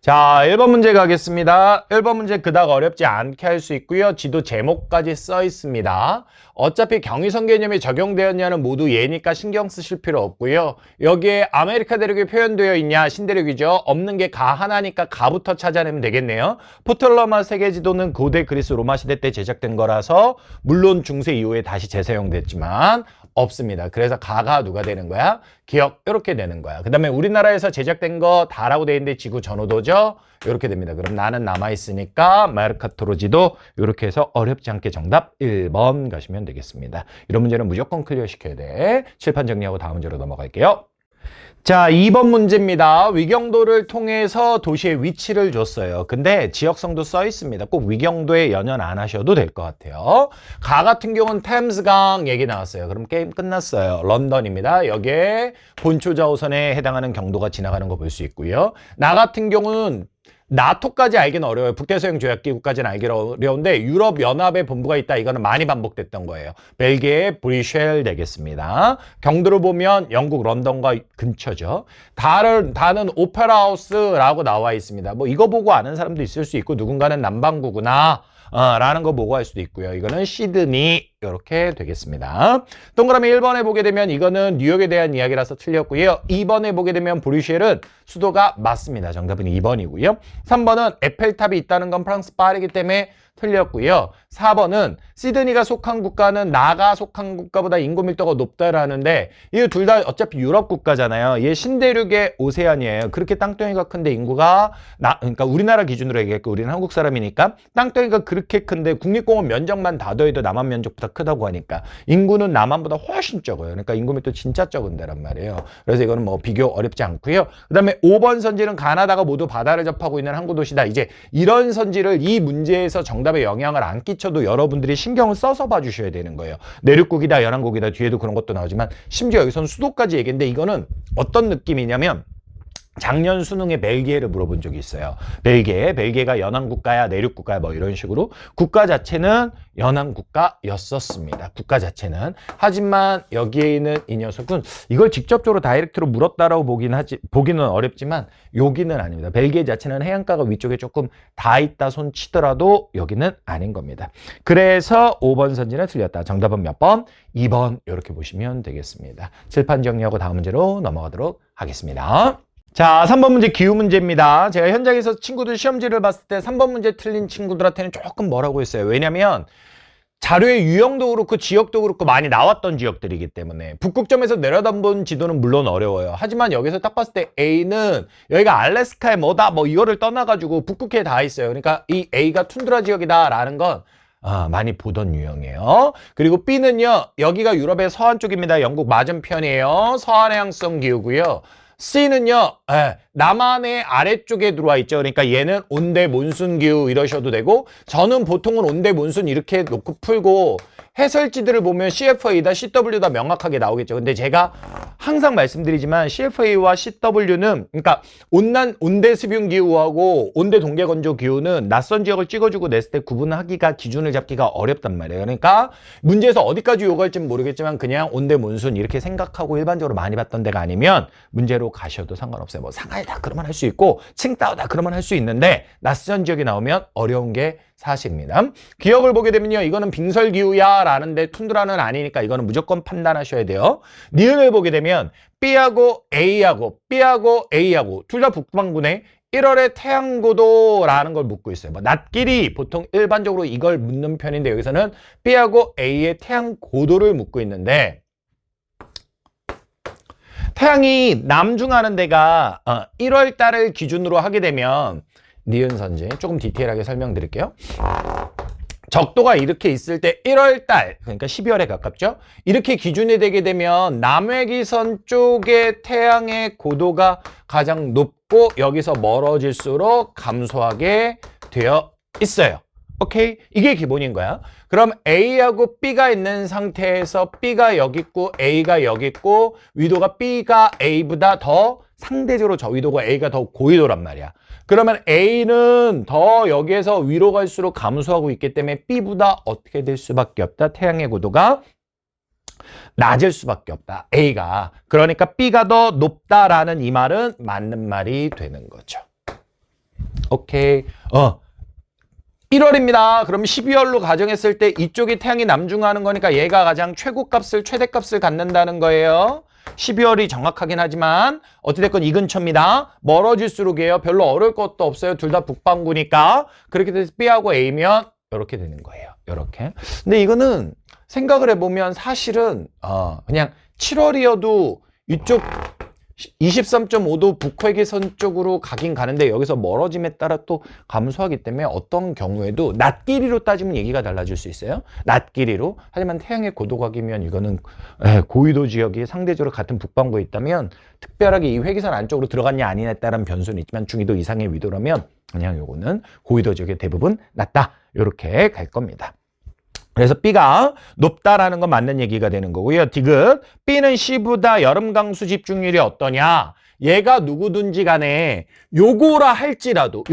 자, 1번 문제 가겠습니다. 1번 문제 그닥 어렵지 않게 할 수 있고요. 지도 제목까지 써 있습니다. 어차피 경위선 개념이 적용되었냐는 모두 예니까 신경 쓰실 필요 없고요. 여기에 아메리카 대륙이 표현되어 있냐? 신대륙이죠. 없는 게 가 하나니까 가부터 찾아내면 되겠네요. 포톨로마 세계지도는 고대 그리스 로마 시대 때 제작된 거라서 물론 중세 이후에 다시 재사용됐지만 없습니다. 그래서 가가 누가 되는 거야? 기억 이렇게 되는 거야. 그 다음에 우리나라에서 제작된 거 다라고 돼 있는데 지구 전후도죠? 이렇게 됩니다. 그럼 나는 남아있으니까 메르카토르 지도 이렇게 해서 어렵지 않게 정답 1번 가시면 되겠습니다. 이런 문제는 무조건 클리어 시켜야 돼. 칠판 정리하고 다음 문제로 넘어갈게요. 자, 2번 문제입니다. 위경도를 통해서 도시의 위치를 줬어요. 근데 지역성도 써 있습니다. 꼭 위경도에 연연 안 하셔도 될 것 같아요. 가 같은 경우는 템스강 얘기 나왔어요. 그럼 게임 끝났어요. 런던입니다. 여기에 본초자우선에 해당하는 경도가 지나가는 거 볼 수 있고요. 나 같은 경우는 나토까지 알기는 어려워요. 북대서양 조약기구까지는 알기 어려운데 유럽연합의 본부가 있다. 이거는 많이 반복됐던 거예요. 벨기에의 브뤼셀 되겠습니다. 경도를 보면 영국 런던과 근처죠. 다는 오페라 하우스라고 나와 있습니다. 뭐 이거 보고 아는 사람도 있을 수 있고 누군가는 남반구구나 라는 거 보고 할 수도 있고요. 이거는 시드니 이렇게 되겠습니다. 동그라미 1번에 보게 되면 이거는 뉴욕에 대한 이야기라서 틀렸고요. 2번에 보게 되면 브뤼셀은 수도가 맞습니다. 정답은 2번이고요. 3번은 에펠탑이 있다는 건 프랑스 파리이기 때문에 틀렸고요. 4번은 시드니가 속한 국가는 나가 속한 국가보다 인구 밀도가 높다라는데 이 둘 다 어차피 유럽 국가잖아요. 얘 신대륙의 오세안이에요. 그렇게 땅덩이가 큰데 인구가 그러니까 우리나라 기준으로 얘기했고 우리는 한국 사람이니까 땅덩이가 그렇게 큰데 국립공원 면적만 다 더해도 남한 면적보다 크다고 하니까 인구는 남한보다 훨씬 적어요. 그러니까 인구 밀도 진짜 적은 데란 말이에요. 그래서 이거는 뭐 비교 어렵지 않고요. 그다음에 5번 선지는 가나다가 모두 바다를 접하고 있는 항구 도시다. 이제 이런 선지를 이 문제에서 정답에 영향을 안 끼쳐도 여러분들이 신경을 써서 봐주셔야 되는 거예요. 내륙국이다, 연안국이다, 뒤에도 그런 것도 나오지만 심지어 여기서는 수도까지 얘기했는데 이거는 어떤 느낌이냐면 작년 수능에 벨기에를 물어본 적이 있어요. 벨기에가 연안국가야, 내륙국가야 뭐 이런 식으로 국가 자체는 연안국가였었습니다. 국가 자체는. 하지만 여기에 있는 이 녀석은 이걸 직접적으로 다이렉트로 물었다라고 보기는 어렵지만 여기는 아닙니다. 벨기에 자체는 해안가가 위쪽에 조금 닿아 있다 손 치더라도 여기는 아닌 겁니다. 그래서 5번 선지는 틀렸다. 정답은 몇 번? 2번 이렇게 보시면 되겠습니다. 칠판 정리하고 다음 문제로 넘어가도록 하겠습니다. 자, 3번 문제 기후 문제입니다. 제가 현장에서 친구들 시험지를 봤을 때 3번 문제 틀린 친구들한테는 조금 뭐라고 했어요. 왜냐면 자료의 유형도 그렇고 지역도 그렇고 많이 나왔던 지역들이기 때문에 북극점에서 내려다본 지도는 물론 어려워요. 하지만 여기서 딱 봤을 때 A는 여기가 알래스카의 뭐다 뭐 이거를 떠나가지고 북극해에 다 있어요. 그러니까 이 A가 툰드라 지역이다라는 건 많이 보던 유형이에요. 그리고 B는요. 여기가 유럽의 서한 쪽입니다. 영국 맞은편이에요. 서한해양성 기후고요. C는요, 남한의 아래쪽에 들어와 있죠. 그러니까 얘는 온대 몬순 기후 이러셔도 되고, 저는 보통은 온대 몬순 이렇게 놓고 풀고, 해설지들을 보면 CFA다, CW다 명확하게 나오겠죠. 근데 제가 항상 말씀드리지만 CFA와 CW는 그러니까 온대 습윤 기후하고 온대 동계 건조 기후는 낯선 지역을 찍어주고 냈을 때 구분하기가 기준을 잡기가 어렵단 말이에요. 그러니까 문제에서 어디까지 요구할지는 모르겠지만 그냥 온대 몬순 이렇게 생각하고 일반적으로 많이 봤던 데가 아니면 문제로 가셔도 상관없어요. 뭐 상하이다 그러면 할 수 있고 칭따오다 그러면 할 수 있는데 낯선 지역이 나오면 어려운 게 사실입니다. 기억을 보게 되면요. 이거는 빙설기후야 라는데 툰드라는 아니니까 이거는 무조건 판단하셔야 돼요. 니은을 보게 되면 B하고 A하고 둘 다 북반구네. 1월의 태양고도라는 걸 묻고 있어요. 뭐 낮길이 보통 일반적으로 이걸 묻는 편인데 여기서는 B하고 A의 태양고도를 묻고 있는데 태양이 남중하는 데가 1월 달을 기준으로 하게 되면 니은 선지 조금 디테일하게 설명드릴게요. 적도가 이렇게 있을 때 1월 달, 그러니까 12월에 가깝죠? 이렇게 기준이 되게 되면 남해기선 쪽의 태양의 고도가 가장 높고 여기서 멀어질수록 감소하게 되어 있어요. 오케이? 이게 기본인 거야. 그럼 A하고 B가 있는 상태에서 B가 여기 있고 A가 여기 있고 위도가 B가 A보다 더 상대적으로 저 위도가 A가 더 고위도란 말이야. 그러면 A는 더 여기에서 위로 갈수록 감소하고 있기 때문에 B보다 어떻게 될 수밖에 없다. 태양의 고도가 낮을 수밖에 없다. A가. 그러니까 B가 더 높다라는 이 말은 맞는 말이 되는 거죠. 오케이. 1월입니다. 그럼 12월로 가정했을 때 이쪽이 태양이 남중하는 거니까 얘가 가장 최대값을 갖는다는 거예요. 12월이 정확하긴 하지만 어찌됐건 이 근처입니다. 멀어질수록이에요. 별로 어려울 것도 없어요. 둘 다 북반구니까. 그렇게 돼서 B하고 A면 이렇게 되는 거예요. 이렇게. 근데 이거는 생각을 해보면 사실은 그냥 7월이어도 이쪽 23.5도 북회계선 쪽으로 가긴 가는데 여기서 멀어짐에 따라 또 감소하기 때문에 어떤 경우에도 낮 길이로 따지면 얘기가 달라질 수 있어요. 낮 길이로. 하지만 태양의 고도각이면 이거는 고위도 지역이 상대적으로 같은 북반구에 있다면 특별하게 이 회계선 안쪽으로 들어갔냐 아니냐에 따른 변수는 있지만 중위도 이상의 위도라면 그냥 요거는 고위도 지역에 대부분 낮다. 이렇게 갈 겁니다. 그래서 B가 높다라는 건 맞는 얘기가 되는 거고요. 디귿, B는 C보다 여름 강수 집중률이 어떠냐? 얘가 누구든지 간에 요거라 할지라도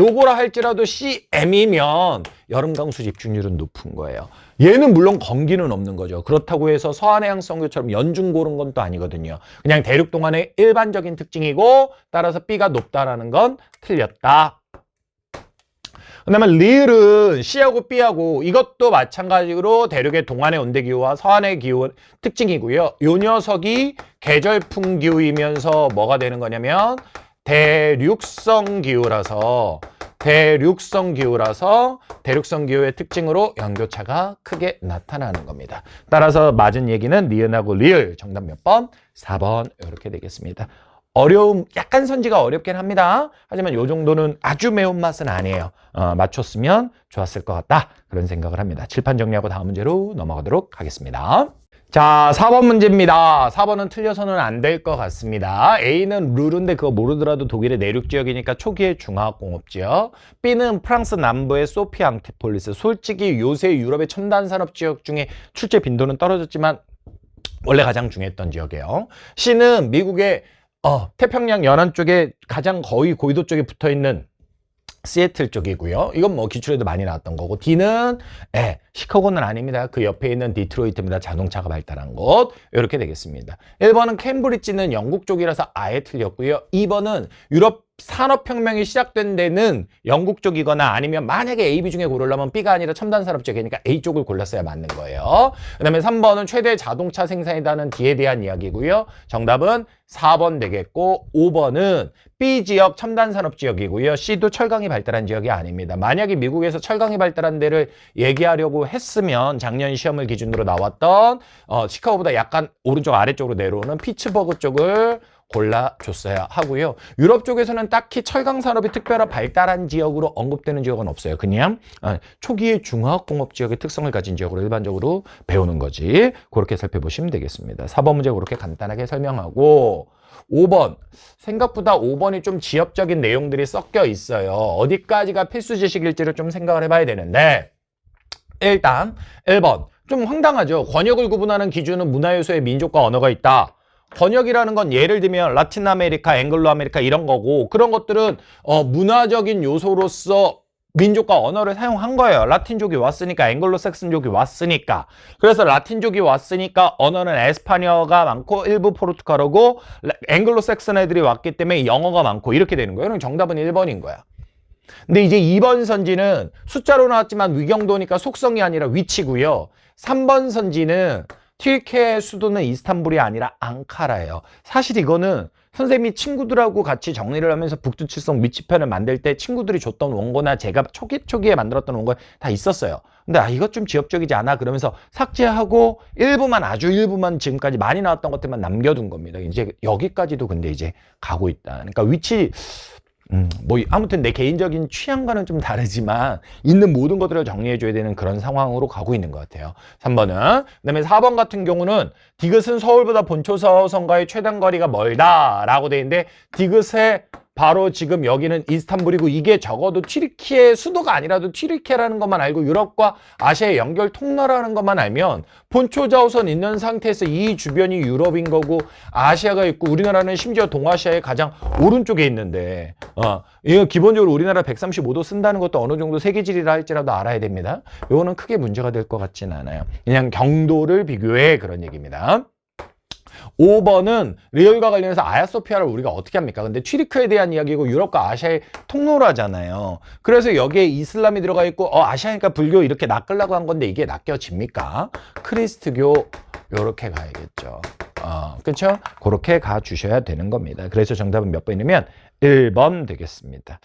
CM이면 여름 강수 집중률은 높은 거예요. 얘는 물론 건기는 없는 거죠. 그렇다고 해서 서한해양성교처럼 연중 고른 건 또 아니거든요. 그냥 대륙 동안의 일반적인 특징이고 따라서 B가 높다라는 건 틀렸다. 그다음에 리을은 C하고 B하고 이것도 마찬가지로 대륙의 동안의 온대기후와 서한의 기후 특징이고요. 요 녀석이 계절풍 기후이면서 뭐가 되는 거냐면 대륙성 기후라서 대륙성 기후의 특징으로 연교차가 크게 나타나는 겁니다. 따라서 맞은 얘기는 니은하고 리을 정답 몇 번? 4번 이렇게 되겠습니다. 약간 선지가 어렵긴 합니다. 하지만 요 정도는 아주 매운맛은 아니에요. 맞췄으면 좋았을 것 같다. 그런 생각을 합니다. 칠판 정리하고 다음 문제로 넘어가도록 하겠습니다. 자, 4번 문제입니다. 4번은 틀려서는 안 될 것 같습니다. A는 루르인데 그거 모르더라도 독일의 내륙 지역이니까 초기의 중화학공업 지역. B는 프랑스 남부의 소피 앙티폴리스. 솔직히 요새 유럽의 첨단 산업 지역 중에 출제 빈도는 떨어졌지만 원래 가장 중요했던 지역이에요. C는 미국의 태평양 연안 쪽에 가장 거의 고위도 쪽에 붙어있는 시애틀 쪽이고요. 이건 뭐 기출에도 많이 나왔던 거고. D는 시카고는 아닙니다. 그 옆에 있는 디트로이트입니다. 자동차가 발달한 곳. 이렇게 되겠습니다. 1번은 캠브리지는 영국 쪽이라서 아예 틀렸고요. 2번은 유럽 산업혁명이 시작된 데는 영국 쪽이거나 아니면 만약에 A, B 중에 고르려면 B가 아니라 첨단 산업 쪽이니까 A 쪽을 골랐어야 맞는 거예요. 그 다음에 3번은 최대 자동차 생산이라는 D에 대한 이야기고요. 정답은 4번 되겠고 5번은 B 지역 첨단 산업 지역이고요. C도 철강이 발달한 지역이 아닙니다. 만약에 미국에서 철강이 발달한 데를 얘기하려고 했으면 작년 시험을 기준으로 나왔던 시카고보다 약간 오른쪽 아래쪽으로 내려오는 피츠버그 쪽을 골라줬어야 하고요. 유럽 쪽에서는 딱히 철강 산업이 특별한 발달한 지역으로 언급되는 지역은 없어요. 그냥 초기의 중화학공업 지역의 특성을 가진 지역으로 일반적으로 배우는 거지. 그렇게 살펴보시면 되겠습니다. 4번 문제 그렇게 간단하게 설명하고 5번 생각보다 5번이 좀 지엽적인 내용들이 섞여 있어요. 어디까지가 필수 지식일지를 좀 생각을 해봐야 되는데 일단 1번 좀 황당하죠. 권역을 구분하는 기준은 문화요소에 민족과 언어가 있다. 번역이라는 건 예를 들면 라틴 아메리카, 앵글로 아메리카 이런 거고 그런 것들은 문화적인 요소로서 민족과 언어를 사용한 거예요. 라틴족이 왔으니까 앵글로 삭슨족이 왔으니까. 그래서 라틴족이 왔으니까 언어는 에스파니어가 많고 일부 포르투갈어고 앵글로 삭슨 애들이 왔기 때문에 영어가 많고 이렇게 되는 거예요. 그럼 정답은 1번인 거야. 근데 이제 2번 선지는 숫자로 나왔지만 위경도니까 속성이 아니라 위치고요. 3번 선지는 튀르키예 수도는 이스탄불이 아니라 앙카라예요. 사실 이거는 선생님이 친구들하고 같이 정리를 하면서 북두칠성 미치편을 만들 때 친구들이 줬던 원고나 제가 초기에 만들었던 원고에 다 있었어요. 근데 이것 좀 지엽적이지 않아? 그러면서 삭제하고 아주 일부만 지금까지 많이 나왔던 것들만 남겨둔 겁니다. 이제 여기까지도 근데 이제 가고 있다. 그러니까 위치 아무튼 내 개인적인 취향과는 좀 다르지만 있는 모든 것들을 정리해줘야 되는 그런 상황으로 가고 있는 것 같아요. 3번은. 그다음에 4번 같은 경우는 디귿은 서울보다 본초서성과의 최단거리가 멀다라고 돼 있는데 디귿의 바로 지금 여기는 이스탄불이고 이게 적어도 튀르키예 수도가 아니라도 튀르키예라는 것만 알고 유럽과 아시아의 연결 통로라는 것만 알면 본초 좌우선 있는 상태에서 이 주변이 유럽인 거고 아시아가 있고 우리나라는 심지어 동아시아의 가장 오른쪽에 있는데 이거 기본적으로 우리나라 135도 쓴다는 것도 어느 정도 세계지리라 할지라도 알아야 됩니다. 이거는 크게 문제가 될 것 같지는 않아요. 그냥 경도를 비교해 그런 얘기입니다. 5번은 리을과 관련해서 아야소피아를 우리가 어떻게 합니까? 근데 튀르크에 대한 이야기고 유럽과 아시아의 통로라잖아요. 그래서 여기에 이슬람이 들어가 있고 아시아니까 불교 이렇게 낚으려고 한 건데 이게 낚여집니까? 크리스트교 요렇게 가야겠죠. 그렇죠? 그렇게 가주셔야 되는 겁니다. 그래서 정답은 몇 번이냐면 1번 되겠습니다.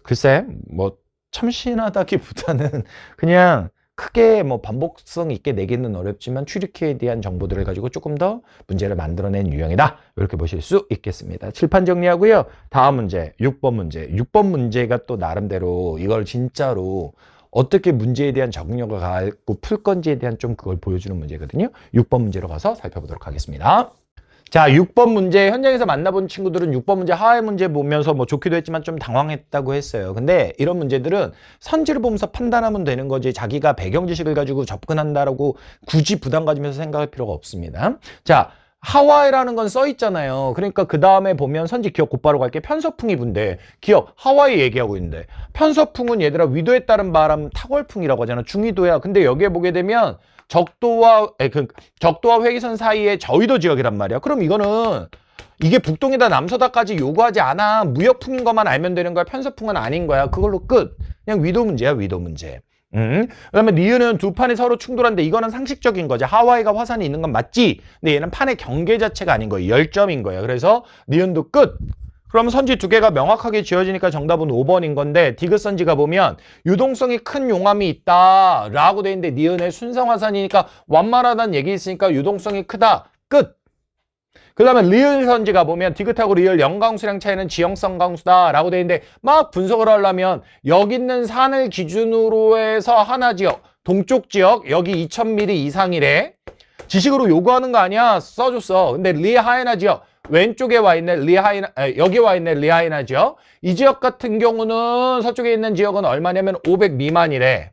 글쎄 뭐 참신하다기보다는 그냥 크게 뭐 반복성 있게 내기는 어렵지만 튀르키예에 대한 정보들을 가지고 조금 더 문제를 만들어낸 유형이다. 이렇게 보실 수 있겠습니다. 칠판 정리하고요. 다음 문제 6번 문제. 6번 문제가 또 나름대로 이걸 진짜로 어떻게 문제에 대한 적응력을 갖고 풀 건지에 대한 좀 그걸 보여주는 문제거든요. 6번 문제로 가서 살펴보도록 하겠습니다. 자, 6번 문제 현장에서 만나본 친구들은 6번 문제 하와이 문제 보면서 뭐 좋기도 했지만 좀 당황했다고 했어요. 근데 이런 문제들은 선지를 보면서 판단하면 되는 거지 자기가 배경 지식을 가지고 접근한다라고 굳이 부담 가지면서 생각할 필요가 없습니다. 자, 하와이라는 건 써 있잖아요. 그러니까 그 다음에 보면 선지 기억 곧바로 갈게. 편서풍이 분대. 기억 하와이 얘기하고 있는데 편서풍은 얘들아 위도에 따른 바람 탁월풍이라고 하잖아. 중위도야. 근데 여기에 보게 되면 적도와 회기선 사이에 저위도 지역이란 말이야. 그럼 이거는 이게 북동이다 남서다까지 요구하지 않아. 무역풍인 것만 알면 되는 거야. 편서풍은 아닌 거야. 그걸로 끝. 그냥 위도 문제야. 위도 문제. 그다음에 니은은 두 판이 서로 충돌한데 이거는 상식적인 거지. 하와이가 화산이 있는 건 맞지. 근데 얘는 판의 경계 자체가 아닌 거예요. 열점인 거예요. 그래서 니은도 끝. 그럼 선지 두 개가 명확하게 지어지니까 정답은 5번인 건데 디귿 선지가 보면 유동성이 큰 용암이 있다 라고 돼 있는데 니은의 순성화산이니까 완만하다는 얘기 있으니까 유동성이 크다. 끝. 그 다음에 리을 선지가 보면 디귿하고 리을 영강수량 차이는 지형성 강수다 라고 돼 있는데 막 분석을 하려면 여기 있는 산을 기준으로 해서 하나 지역 동쪽 지역 여기 2000mm 이상이래. 지식으로 요구하는 거 아니야. 써줬어. 근데 리하이나 지역 왼쪽에 와 있는 여기 와 있는 리하이나 지역 이 지역 같은 경우는 서쪽에 있는 지역은 얼마냐면 500 미만이래.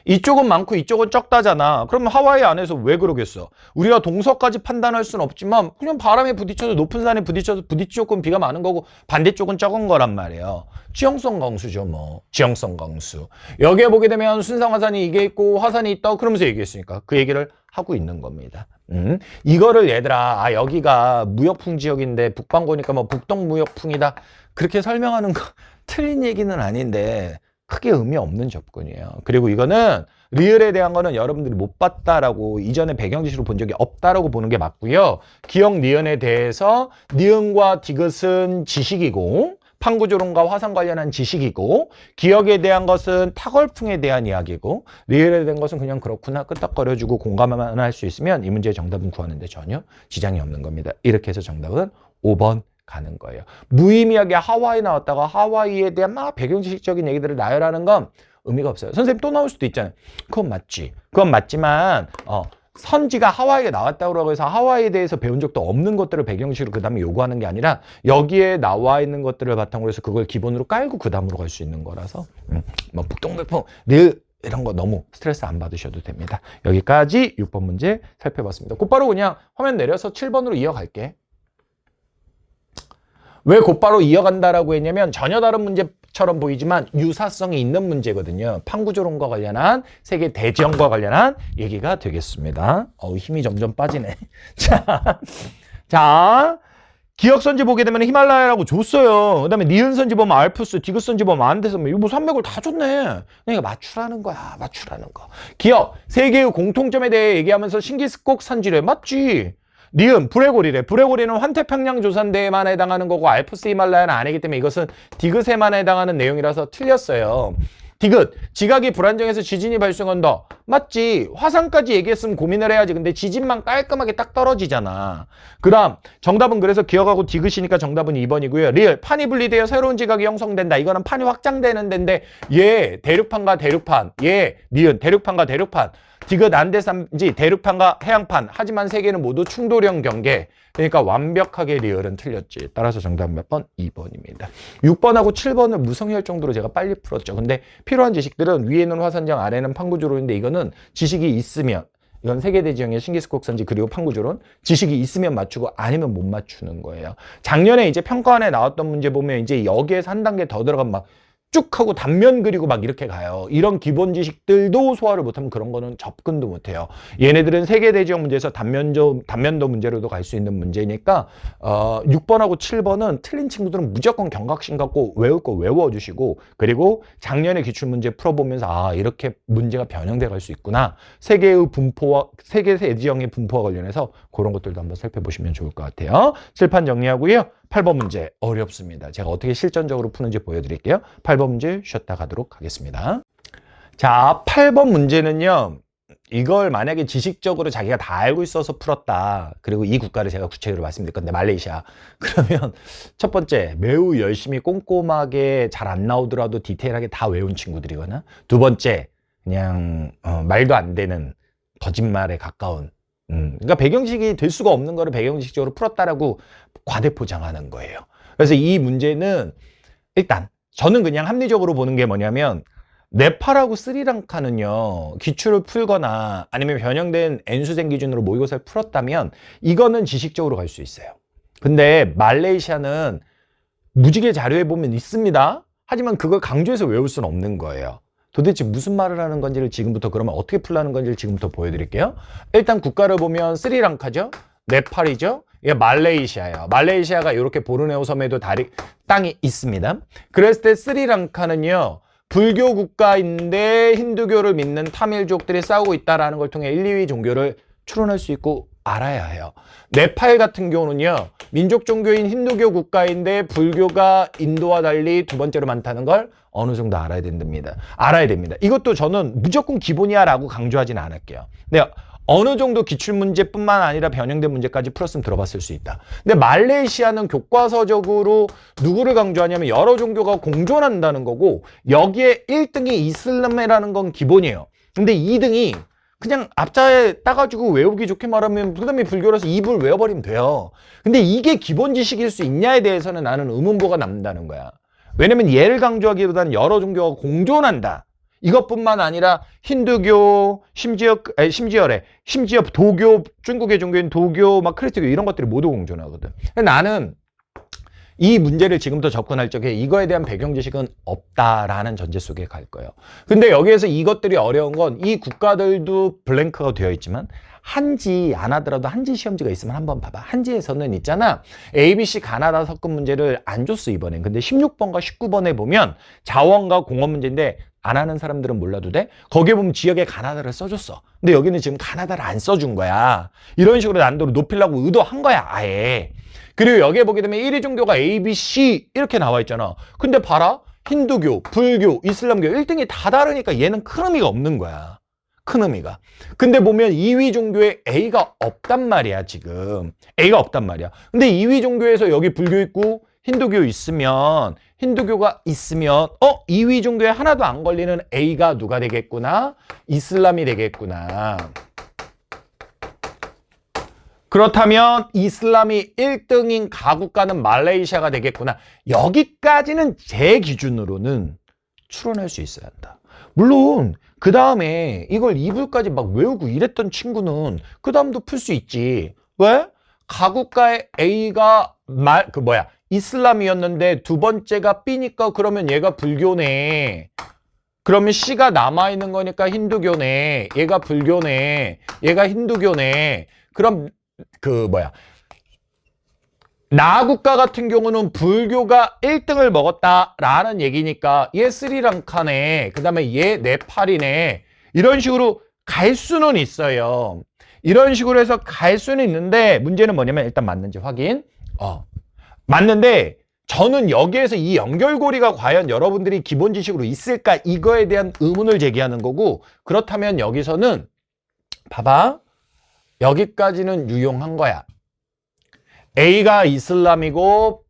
이쪽은 많고 이쪽은 적다잖아. 그럼 하와이 안에서 왜 그러겠어? 우리가 동서까지 판단할 수는 없지만 그냥 바람에 부딪혀도 높은 산에 부딪혀도 부딪히고 비가 많은 거고 반대쪽은 적은 거란 말이에요. 지형성 강수죠 뭐. 지형성 강수. 여기에 보게 되면 순상화산이 이게 있고 화산이 있다고 그러면서 얘기했으니까 그 얘기를 하고 있는 겁니다. 이거를 얘들아 여기가 무역풍 지역인데 북반구니까 뭐 북동무역풍이다 그렇게 설명하는 거 틀린 얘기는 아닌데 크게 의미 없는 접근이에요. 그리고 이거는 리을에 대한 거는 여러분들이 못 봤다라고 이전에 배경 지식으로 본 적이 없다라고 보는 게 맞고요. 기억 니은에 대해서 니은과 디귿은 지식이고 판구조론과 화산 관련한 지식이고 기억에 대한 것은 탁월풍에 대한 이야기고 리을에 대한 것은 그냥 그렇구나 끄떡거려주고 공감만 할 수 있으면 이 문제의 정답은 구하는데 전혀 지장이 없는 겁니다. 이렇게 해서 정답은 5번 가는 거예요. 무의미하게 하와이 나왔다가 하와이에 대한 막 배경지식적인 얘기들을 나열하는 건 의미가 없어요. 선생님 또 나올 수도 있잖아요. 그건 맞지. 그건 맞지만 선지가 하와이에 나왔다고 해서 하와이에 대해서 배운 적도 없는 것들을 배경지식으로 그 다음에 요구하는 게 아니라 여기에 나와 있는 것들을 바탕으로 해서 그걸 기본으로 깔고 그 다음으로 갈 수 있는 거라서 뭐 북동백풍 이런 거 너무 스트레스 안 받으셔도 됩니다. 여기까지 6번 문제 살펴봤습니다. 곧바로 그냥 화면 내려서 7번으로 이어갈게. 왜 곧바로 이어간다라고 했냐면 전혀 다른 문제처럼 보이지만 유사성이 있는 문제거든요. 판구조론과 관련한 세계 대지형과 관련한 얘기가 되겠습니다. 힘이 점점 빠지네. 자, 기억선지 보게 되면 히말라야라고 줬어요. 그 다음에 니은선지 보면 알프스, 디귿선지 보면 안데스, 이거 뭐 산맥을 다 줬네. 그러니까 맞추라는 거야. 맞추라는 거. 기억, 세계의 공통점에 대해 얘기하면서 싱기스콕 산지래. 맞지? 니은, 브레고리래. 브레고리는 환태평양 조산대에만 해당하는 거고 알프스 히말라야는 아니기 때문에 이것은 디귿에만 해당하는 내용이라서 틀렸어요. 디귿, 지각이 불안정해서 지진이 발생한다. 맞지? 화산까지 얘기했으면 고민을 해야지. 근데 지진만 깔끔하게 딱 떨어지잖아. 그 다음 정답은 그래서 기억하고 디귿이니까 정답은 2번이고요. 리을, 판이 분리되어 새로운 지각이 형성된다. 이거는 판이 확장되는 데인데 얘 대륙판과 대륙판, 얘 니은 대륙판과 대륙판, 디귿 안데산지 대륙판과 해양판. 하지만 세 개는 모두 충돌형 경계. 그러니까 완벽하게 리을은 틀렸지. 따라서 정답 몇 번? 2번입니다. 6번하고 7번을 무성의할 정도로 제가 빨리 풀었죠. 근데 필요한 지식들은 위에는 화산정, 아래는 판구조론인데 이거는 지식이 있으면 이건 세계대지형의 싱기스콕 선지 그리고 판구조론 지식이 있으면 맞추고 아니면 못 맞추는 거예요. 작년에 이제 평가원에 나왔던 문제 보면 이제 여기에서 한 단계 더 들어가면 막 쭉 하고 단면 그리고 막 이렇게 가요. 이런 기본 지식들도 소화를 못하면 그런 거는 접근도 못해요. 얘네들은 세계대지역 문제에서 단면도 문제로도 갈 수 있는 문제니까 6번하고 7번은 틀린 친구들은 무조건 경각심 갖고 외울 거 외워주시고, 그리고 작년에 기출문제 풀어보면서 아 이렇게 문제가 변형돼 갈 수 있구나. 세계의 분포와 세계 대지형의 분포와 관련해서 그런 것들도 한번 살펴보시면 좋을 것 같아요. 칠판 정리하고요. 8번 문제 어렵습니다. 제가 어떻게 실전적으로 푸는지 보여드릴게요. 8번 문제 쉬었다 가도록 하겠습니다. 자, 8번 문제는요. 이걸 만약에 지식적으로 자기가 다 알고 있어서 풀었다. 그리고 이 국가를 제가 구체적으로 말씀드릴 건데 말레이시아. 그러면 첫 번째, 매우 열심히 꼼꼼하게 잘 안 나오더라도 디테일하게 다 외운 친구들이거나, 두 번째, 그냥 말도 안 되는 거짓말에 가까운 그러니까 배경지식이 될 수가 없는 거를 배경지식적으로 풀었다라고 과대포장하는 거예요. 그래서 이 문제는 일단 저는 그냥 합리적으로 보는 게 뭐냐면, 네팔하고 스리랑카는요 기출을 풀거나 아니면 변형된 N수생 기준으로 모의고사를 풀었다면 이거는 지식적으로 갈 수 있어요. 근데 말레이시아는 무지개 자료에 보면 있습니다. 하지만 그걸 강조해서 외울 수는 없는 거예요. 도대체 무슨 말을 하는 건지를 지금부터, 그러면 어떻게 풀라는 건지를 지금부터 보여드릴게요. 일단 국가를 보면 스리랑카죠, 네팔이죠, 이게 말레이시아예요. 말레이시아가 이렇게 보르네오 섬에도 땅이 있습니다. 그랬을 때 스리랑카는요 불교 국가인데 힌두교를 믿는 타밀족들이 싸우고 있다는 걸 통해 1, 2위 종교를 추론할 수 있고 알아야 해요. 네팔 같은 경우는요 민족 종교인 힌두교 국가인데 불교가 인도와 달리 두 번째로 많다는 걸 어느 정도 알아야 됩니다. 이것도 저는 무조건 기본이야 라고 강조하진 않을게요. 근데 어느 정도 기출문제뿐만 아니라 변형된 문제까지 풀었으면 들어봤을 수 있다. 근데 말레이시아는 교과서적으로 누구를 강조하냐면 여러 종교가 공존한다는 거고, 여기에 1등이 이슬람이라는 건 기본이에요. 근데 2등이 그냥 앞자에 따가지고 외우기 좋게 말하면 그 다음에 불교라서 2부를 외워버리면 돼요. 근데 이게 기본 지식일 수 있냐에 대해서는 나는 의문부가 남는다는 거야. 왜냐면 얘를 강조하기보다는 여러 종교가 공존한다. 이것뿐만 아니라 힌두교, 심지어 도교, 중국의 종교인 도교, 막 크리스토교 이런 것들이 모두 공존하거든. 나는 이 문제를 지금부터 접근할 적에 이거에 대한 배경 지식은 없다라는 전제 속에 갈 거예요. 근데 여기에서 이것들이 어려운 건 이 국가들도 블랭크가 되어 있지만 한지 안 하더라도 한지 시험지가 있으면 한번 봐봐. 한지에서는 있잖아, ABC 가나다 섞은 문제를 안 줬어 이번엔. 근데 16번과 19번에 보면 자원과 공업 문제인데 안 하는 사람들은 몰라도 돼. 거기에 보면 지역에 가나다를 써줬어. 근데 여기는 지금 가나다를 안 써준 거야. 이런 식으로 난도를 높이려고 의도한 거야 아예. 그리고 여기에 보게 되면 1위 종교가 A, B, C 이렇게 나와 있잖아. 근데 봐라, 힌두교, 불교, 이슬람교 1등이 다 다르니까 얘는 큰 의미가 없는 거야. 큰 의미가. 근데 보면 2위 종교에 A가 없단 말이야 지금. A가 없단 말이야. 근데 2위 종교에서 여기 불교 있고 힌두교가 있으면 2위 종교에 하나도 안 걸리는 A가 누가 되겠구나? 이슬람이 되겠구나. 그렇다면 이슬람이 1등인 가국가는 말레이시아가 되겠구나. 여기까지는 제 기준으로는 추론할 수 있어야 한다. 물론 그 다음에 이걸 2부까지 막 외우고 이랬던 친구는 그 다음도 풀 수 있지. 왜? 가국가의 A가 이슬람이었는데 두 번째가 B니까 그러면 얘가 불교네. 그러면 C가 남아있는 거니까 힌두교네. 얘가 불교네. 얘가 힌두교네. 그럼 나국가 같은 경우는 불교가 1등을 먹었다라는 얘기니까 얘 스리랑카네. 그 다음에 얘 네팔이네. 이런 식으로 갈 수는 있어요. 이런 식으로 해서 갈 수는 있는데 문제는 뭐냐면 일단 맞는지 확인. 맞는데 저는 여기에서 이 연결고리가 과연 여러분들이 기본 지식으로 있을까 이거에 대한 의문을 제기하는 거고, 그렇다면 여기서는 봐봐. 여기까지는 유용한 거야. A가 이슬람이고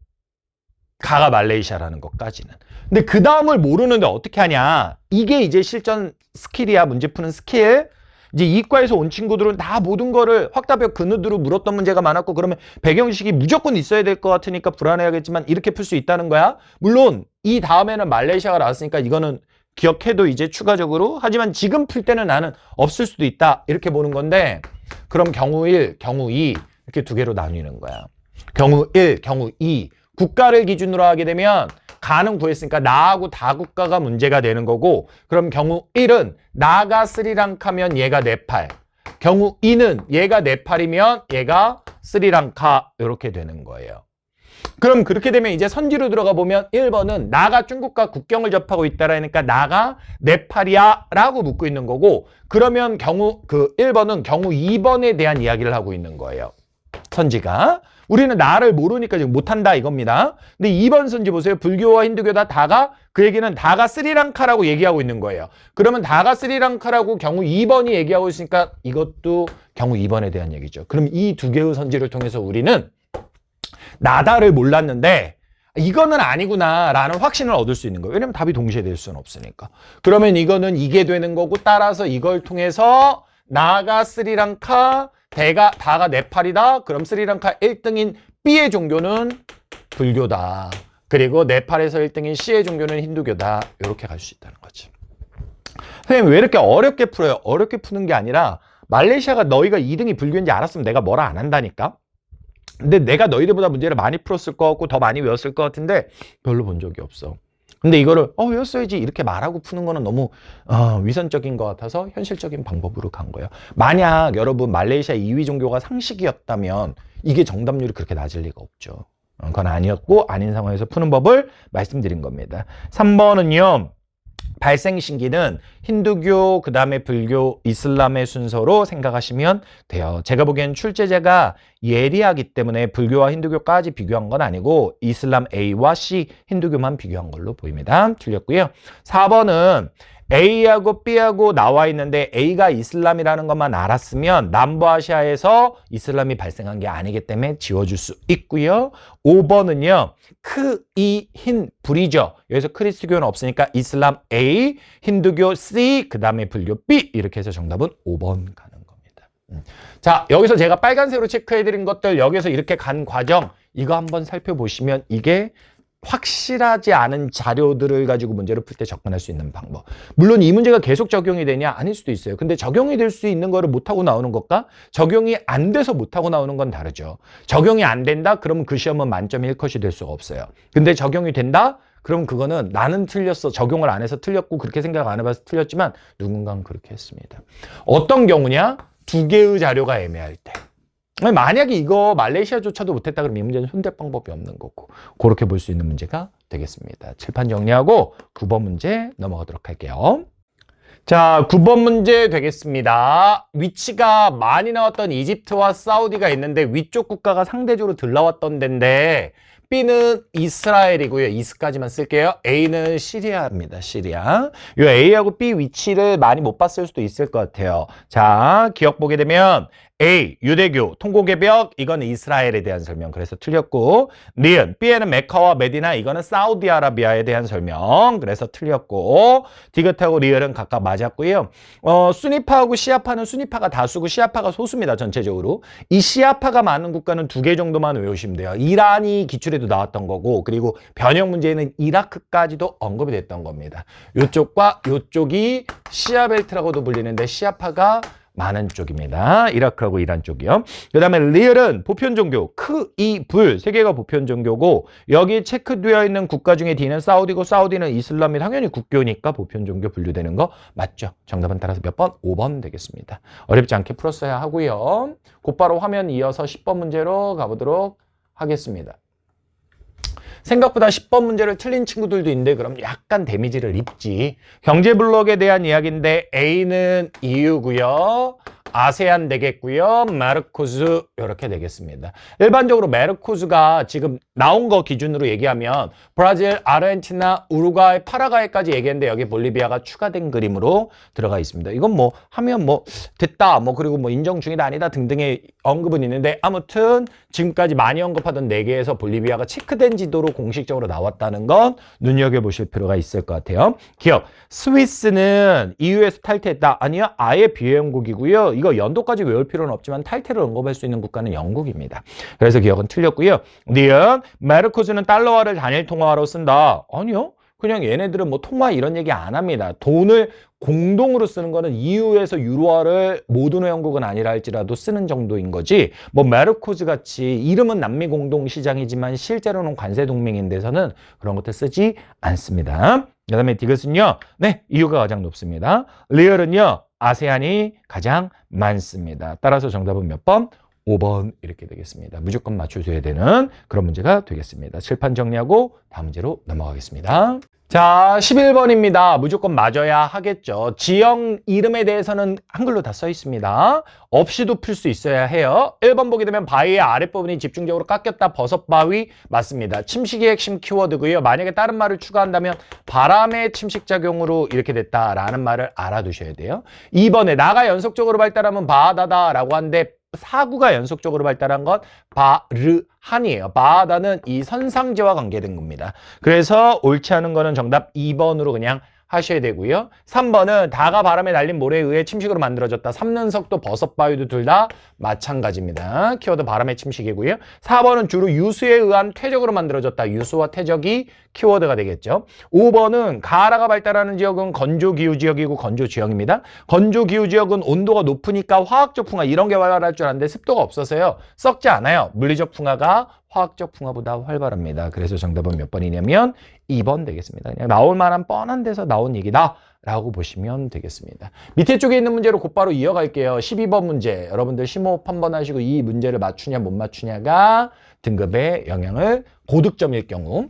가가 말레이시아라는 것까지는. 근데 그 다음을 모르는데 어떻게 하냐. 이게 이제 실전 스킬이야. 문제 푸는 스킬. 이제 이과에서 온 친구들은 다 모든 거를 확답역 근으로 물었던 문제가 많았고, 그러면 배경지식이 무조건 있어야 될 것 같으니까 불안해하겠지만 이렇게 풀 수 있다는 거야. 물론 이 다음에는 말레이시아가 나왔으니까 이거는 기억해도 이제 추가적으로. 하지만 지금 풀 때는 나는 없을 수도 있다. 이렇게 보는 건데, 그럼 경우 1, 경우 2 이렇게 두 개로 나뉘는 거야. 경우 1, 경우 2. 국가를 기준으로 하게 되면 가는 구했으니까 나하고 다국가가 문제가 되는 거고 그럼 경우 1은 나가 스리랑카면 얘가 네팔. 경우 2는 얘가 네팔이면 얘가 스리랑카 이렇게 되는 거예요. 그럼 그렇게 되면 이제 선지로 들어가 보면 1번은 나가 중국과 국경을 접하고 있다라니까 나가 네팔이야 라고 묻고 있는 거고 그러면 경우 1번은 경우 2번에 대한 이야기를 하고 있는 거예요. 선지가. 우리는 나를 모르니까 지금 못한다 이겁니다. 근데 2번 선지 보세요. 불교와 힌두교 다가 그 얘기는 다가 스리랑카라고 얘기하고 있는 거예요. 그러면 다가 스리랑카라고 경우 2번이 얘기하고 있으니까 이것도 경우 2번에 대한 얘기죠. 그럼 이 두 개의 선지를 통해서 우리는 나다를 몰랐는데 이거는 아니구나 라는 확신을 얻을 수 있는 거예요. 왜냐면 답이 동시에 될 수는 없으니까. 그러면 이거는 이게 되는 거고 따라서 이걸 통해서 나가 스리랑카 다가 네팔이다. 그럼 스리랑카 1등인 B의 종교는 불교다. 그리고 네팔에서 1등인 C의 종교는 힌두교다. 이렇게 갈 수 있다는 거지. 선생님 왜 이렇게 어렵게 풀어요? 어렵게 푸는 게 아니라 말레이시아가 너희가 2등이 불교인지 알았으면 내가 뭐라 안 한다니까. 근데 내가 너희들보다 문제를 많이 풀었을 것 같고 더 많이 외웠을 것 같은데 별로 본 적이 없어. 근데 이거를 외웠어야지 이렇게 말하고 푸는 거는 너무 위선적인 것 같아서 현실적인 방법으로 간 거예요. 만약 여러분 말레이시아 2위 종교가 상식이었다면 이게 정답률이 그렇게 낮을 리가 없죠. 그건 아니었고 아닌 상황에서 푸는 법을 말씀드린 겁니다. 3번은요. 발생 신기는 힌두교, 그 다음에 불교, 이슬람의 순서로 생각하시면 돼요. 제가 보기엔 출제자가 예리하기 때문에 불교와 힌두교까지 비교한 건 아니고 이슬람 A와 C, 힌두교만 비교한 걸로 보입니다. 틀렸고요. 4번은 A하고 B하고 나와 있는데 A가 이슬람이라는 것만 알았으면 남부아시아에서 이슬람이 발생한 게 아니기 때문에 지워줄 수 있고요. 5번은요. 이, 흰, 불이죠. 여기서 크리스교는 없으니까 이슬람 A, 힌두교 C, 그 다음에 불교 B 이렇게 해서 정답은 5번 가는 겁니다. 자, 여기서 제가 빨간색으로 체크해드린 것들 여기서 이렇게 간 과정 이거 한번 살펴보시면 이게 확실하지 않은 자료들을 가지고 문제를 풀 때 접근할 수 있는 방법. 물론 이 문제가 계속 적용이 되냐? 아닐 수도 있어요. 근데 적용이 될 수 있는 거를 못하고 나오는 것과 적용이 안 돼서 못하고 나오는 건 다르죠. 적용이 안 된다? 그러면 그 시험은 만점 1컷이 될 수가 없어요. 근데 적용이 된다? 그럼 그거는 나는 틀렸어. 적용을 안 해서 틀렸고 그렇게 생각 안 해봐서 틀렸지만 누군가는 그렇게 했습니다. 어떤 경우냐? 두 개의 자료가 애매할 때. 만약에 이거 말레이시아조차도 못했다 그러면 이 문제는 손댈 방법이 없는 거고 그렇게 볼 수 있는 문제가 되겠습니다. 칠판 정리하고 9번 문제 넘어가도록 할게요. 자, 9번 문제 되겠습니다. 위치가 많이 나왔던 이집트와 사우디가 있는데 위쪽 국가가 상대적으로 덜 나왔던 데인데 B는 이스라엘이고요. 이스까지만 쓸게요. A는 시리아입니다. 시리아. 이 A하고 B 위치를 많이 못 봤을 수도 있을 것 같아요. 자, 기억 보게 되면 A, 유대교, 통곡의 벽, 이거는 이스라엘에 대한 설명. 그래서 틀렸고, 니은, B에는 메카와 메디나, 이거는 사우디아라비아에 대한 설명. 그래서 틀렸고, 디귿하고 리을은 각각 맞았고요. 수니파하고 시아파는 수니파가 다수고 시아파가 소수입니다. 전체적으로. 이 시아파가 많은 국가는 2개 정도만 외우시면 돼요. 이란이 기출에도 나왔던 거고, 그리고 변형 문제에는 이라크까지도 언급이 됐던 겁니다. 이쪽과 이쪽이 시아벨트라고도 불리는데 시아파가 많은 쪽입니다. 이라크하고 이란 쪽이요. 그 다음에 리을은 보편 종교, 이, 불, 세 개가 보편 종교고 여기 체크되어 있는 국가 중에 D는 사우디고 사우디는 이슬람이 당연히 국교니까 보편 종교 분류되는 거 맞죠? 정답은 따라서 몇 번? 5번 되겠습니다. 어렵지 않게 풀었어야 하고요. 곧바로 화면 이어서 10번 문제로 가보도록 하겠습니다. 생각보다 10번 문제를 틀린 친구들도 있는데 그럼 약간 데미지를 입지. 경제블록에 대한 이야기인데 A는 EU고요. 아세안 되겠고요. 메르코스 이렇게 되겠습니다. 일반적으로 메르코스가 지금 나온 거 기준으로 얘기하면 브라질, 아르헨티나, 우루과이, 파라과이까지 얘기했는데 여기 볼리비아가 추가된 그림으로 들어가 있습니다. 이건 뭐 하면 뭐 됐다 그리고 뭐 인정 중이다 아니다 등등의 언급은 있는데 아무튼 지금까지 많이 언급하던 4개에서 볼리비아가 체크된 지도로 공식적으로 나왔다는 건 눈여겨보실 필요가 있을 것 같아요. 기억, 스위스는 EU에서 탈퇴했다. 아니요, 아예 비회원국이고요. 이거 연도까지 외울 필요는 없지만 탈퇴를 언급할 수 있는 국가는 영국입니다. 그래서 기억은 틀렸고요. 니은, 메르코스는 달러화를 단일 통화로 쓴다. 아니요. 그냥 얘네들은 뭐 통화 이런 얘기 안 합니다. 돈을 공동으로 쓰는 거는 EU에서 유로화를 모든 회원국은 아니라 할지라도 쓰는 정도인 거지, 뭐 메르코즈 같이 이름은 남미 공동 시장이지만 실제로는 관세 동맹인 데서는 그런 것들 쓰지 않습니다. 그 다음에 디귿은요, 네, EU가 가장 높습니다. 리얼은요, 아세안이 가장 많습니다. 따라서 정답은 몇 번? 5번 이렇게 되겠습니다. 무조건 맞춰줘야 되는 그런 문제가 되겠습니다. 칠판 정리하고 다음 문제로 넘어가겠습니다. 자, 11번입니다. 무조건 맞아야 하겠죠. 지역 이름에 대해서는 한글로 다 써 있습니다. 없이도 풀 수 있어야 해요. 1번 보게 되면 바위의 아랫부분이 집중적으로 깎였다. 버섯바위 맞습니다. 침식의 핵심 키워드고요. 만약에 다른 말을 추가한다면 바람의 침식작용으로 이렇게 됐다라는 말을 알아두셔야 돼요. 2번에 나가 연속적으로 발달하면 바다다라고 하는데 사구가 연속적으로 발달한 건 바르한이에요. 바다는 이 선상제와 관계된 겁니다. 그래서 옳지 않은 거는 정답 2번으로 그냥 하셔야 되고요. 3번은 다가 바람에 날린 모래에 의해 침식으로 만들어졌다. 삼는석도 버섯바위도 둘 다 마찬가지입니다. 키워드 바람의 침식이고요. 4번은 주로 유수에 의한 퇴적으로 만들어졌다. 유수와 퇴적이 키워드가 되겠죠. 5번은 가라가 발달하는 지역은 건조기후지역이고 건조지역입니다. 건조기후지역은 온도가 높으니까 화학적 풍화 이런 게 발달할 줄 알았는데 습도가 없어서요. 썩지 않아요. 물리적 풍화가 화학적 풍화보다 활발합니다. 그래서 정답은 몇 번이냐면 2번 되겠습니다. 그냥 나올 만한 뻔한 데서 나온 얘기다 라고 보시면 되겠습니다. 밑에 쪽에 있는 문제로 곧바로 이어갈게요. 12번 문제. 여러분들 심호흡 한번 하시고 이 문제를 맞추냐 못 맞추냐가 등급에 영향을, 고득점일 경우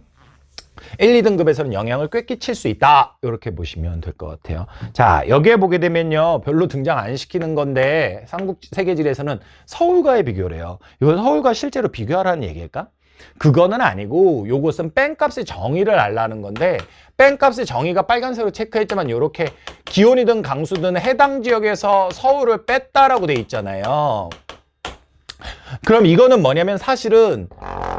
1, 2등급에서는 영향을 꽤 끼칠 수 있다. 이렇게 보시면 될 것 같아요. 자, 여기에 보게 되면요. 별로 등장 안 시키는 건데 삼국 세계지리에서는 서울과의 비교를 해요. 이건 서울과 실제로 비교하라는 얘기일까? 그거는 아니고 요것은 뺑값의 정의를 알라는 건데, 뺑값의 정의가 빨간색으로 체크했지만 이렇게 기온이든 강수든 해당 지역에서 서울을 뺐다라고 돼 있잖아요. 그럼 이거는 뭐냐면 사실은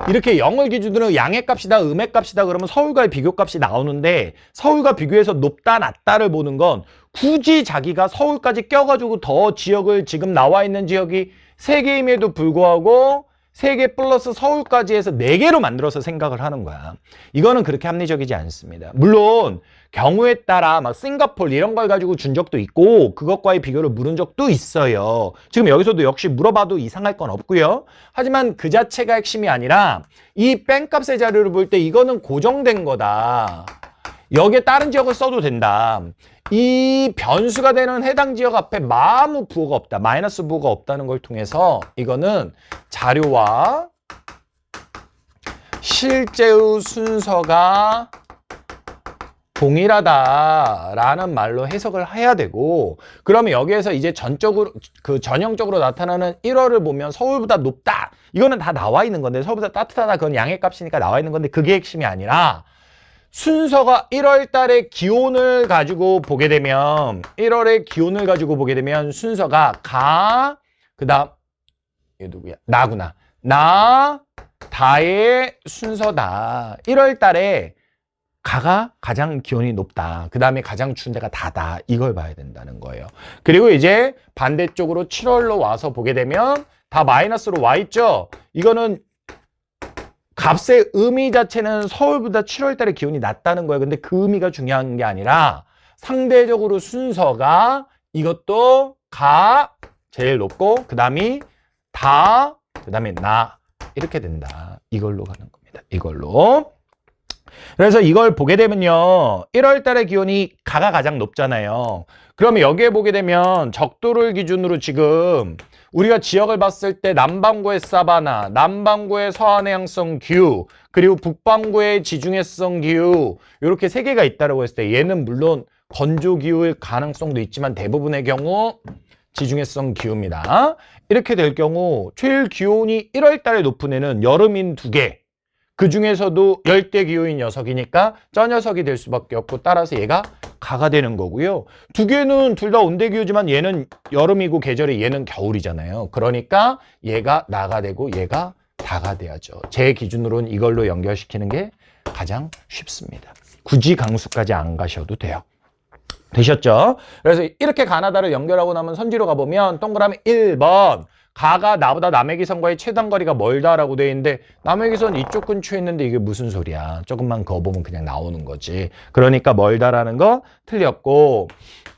이렇게 0을 기준으로 양의 값이다, 음의 값이다 그러면 서울과의 비교값이 나오는데, 서울과 비교해서 높다, 낮다를 보는 건 굳이 자기가 서울까지 껴가지고 더 지역을, 지금 나와 있는 지역이 3개임에도 불구하고 3개 플러스 서울까지 해서 4개로 만들어서 생각을 하는 거야. 이거는 그렇게 합리적이지 않습니다. 물론 경우에 따라 막 싱가폴 이런 걸 가지고 준 적도 있고 그것과의 비교를 물은 적도 있어요. 지금 여기서도 역시 물어봐도 이상할 건 없고요. 하지만 그 자체가 핵심이 아니라 이 뺑값의 자료를 볼 때 이거는 고정된 거다. 여기에 다른 지역을 써도 된다. 이 변수가 되는 해당 지역 앞에 아무 부호가 없다. 마이너스 부호가 없다는 걸 통해서 이거는 자료와 실제의 순서가 동일하다라는 말로 해석을 해야 되고, 그러면 여기에서 이제 전형적으로 나타나는 1월을 보면 서울보다 높다. 이거는 다 나와 있는 건데, 서울보다 따뜻하다. 그건 양의 값이니까 나와 있는 건데, 그게 핵심이 아니라 순서가 1월 달의 기온을 가지고 보게 되면, 1월의 기온을 가지고 보게 되면 순서가 가, 그 다음, 이게 누구야? 나구나. 나, 다의 순서다. 1월 달에 가가 가장 기온이 높다. 그 다음에 가장 추운 데가 다다. 이걸 봐야 된다는 거예요. 그리고 이제 반대쪽으로 7월로 와서 보게 되면 다 마이너스로 와 있죠? 이거는 값의 의미 자체는 서울보다 7월 달에 기온이 낮다는 거예요. 근데 그 의미가 중요한 게 아니라 상대적으로 순서가 이것도 가 제일 높고 그 다음이 다, 그 다음에 나 이렇게 된다. 이걸로 가는 겁니다. 이걸로. 그래서 이걸 보게 되면요. 1월 달의 기온이 가가 가장 높잖아요. 그러면 여기에 보게 되면 적도를 기준으로 지금 우리가 지역을 봤을 때 남반구의 사바나, 남반구의 서안해양성 기후, 그리고 북반구의 지중해성 기후 이렇게 3개가 있다고 했을 때 얘는 물론 건조기후일 가능성도 있지만 대부분의 경우 지중해성 기후입니다. 이렇게 될 경우 최일 기온이 1월 달에 높은 애는 여름인 2개, 그 중에서도 열대기후인 녀석이니까 저 녀석이 될 수밖에 없고 따라서 얘가 가가 되는 거고요. 2개는 둘 다 온대기후지만 얘는 여름이고 계절이 얘는 겨울이잖아요. 그러니까 얘가 나가 되고 얘가 다가 돼야죠. 제 기준으로는 이걸로 연결시키는 게 가장 쉽습니다. 굳이 강수까지 안 가셔도 돼요. 되셨죠? 그래서 이렇게 가나다를 연결하고 나면 선지로 가보면 동그라미 1번 가가 나보다 남해기선과의 최단 거리가 멀다라고 돼 있는데 남해기선 이쪽 근처에 있는데 이게 무슨 소리야. 조금만 거보면 그냥 나오는 거지. 그러니까 멀다라는 거 틀렸고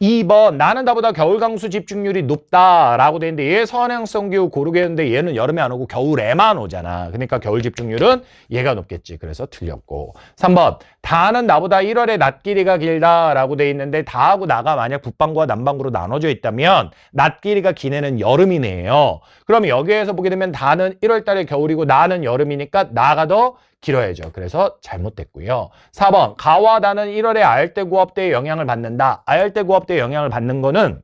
2번 나는 나보다 겨울 강수 집중률이 높다라고 돼 있는데 얘 서한양성 기후 고르겠는데 얘는 여름에 안 오고 겨울에만 오잖아. 그러니까 겨울 집중률은 얘가 높겠지. 그래서 틀렸고 3번 다는 나보다 1월에 낮 길이가 길다라고 돼 있는데 다하고 나가 만약 북반구와 남반구로 나눠져 있다면 낮 길이가 긴 애는 여름이네요. 그럼 여기에서 보게 되면 다는 1월 달에 겨울이고 나는 여름이니까 나가 더 길어야죠. 그래서 잘못됐고요. 4번 가와 다는 1월에 아열대고압대에 영향을 받는다. 아열대고압대에 영향을 받는 거는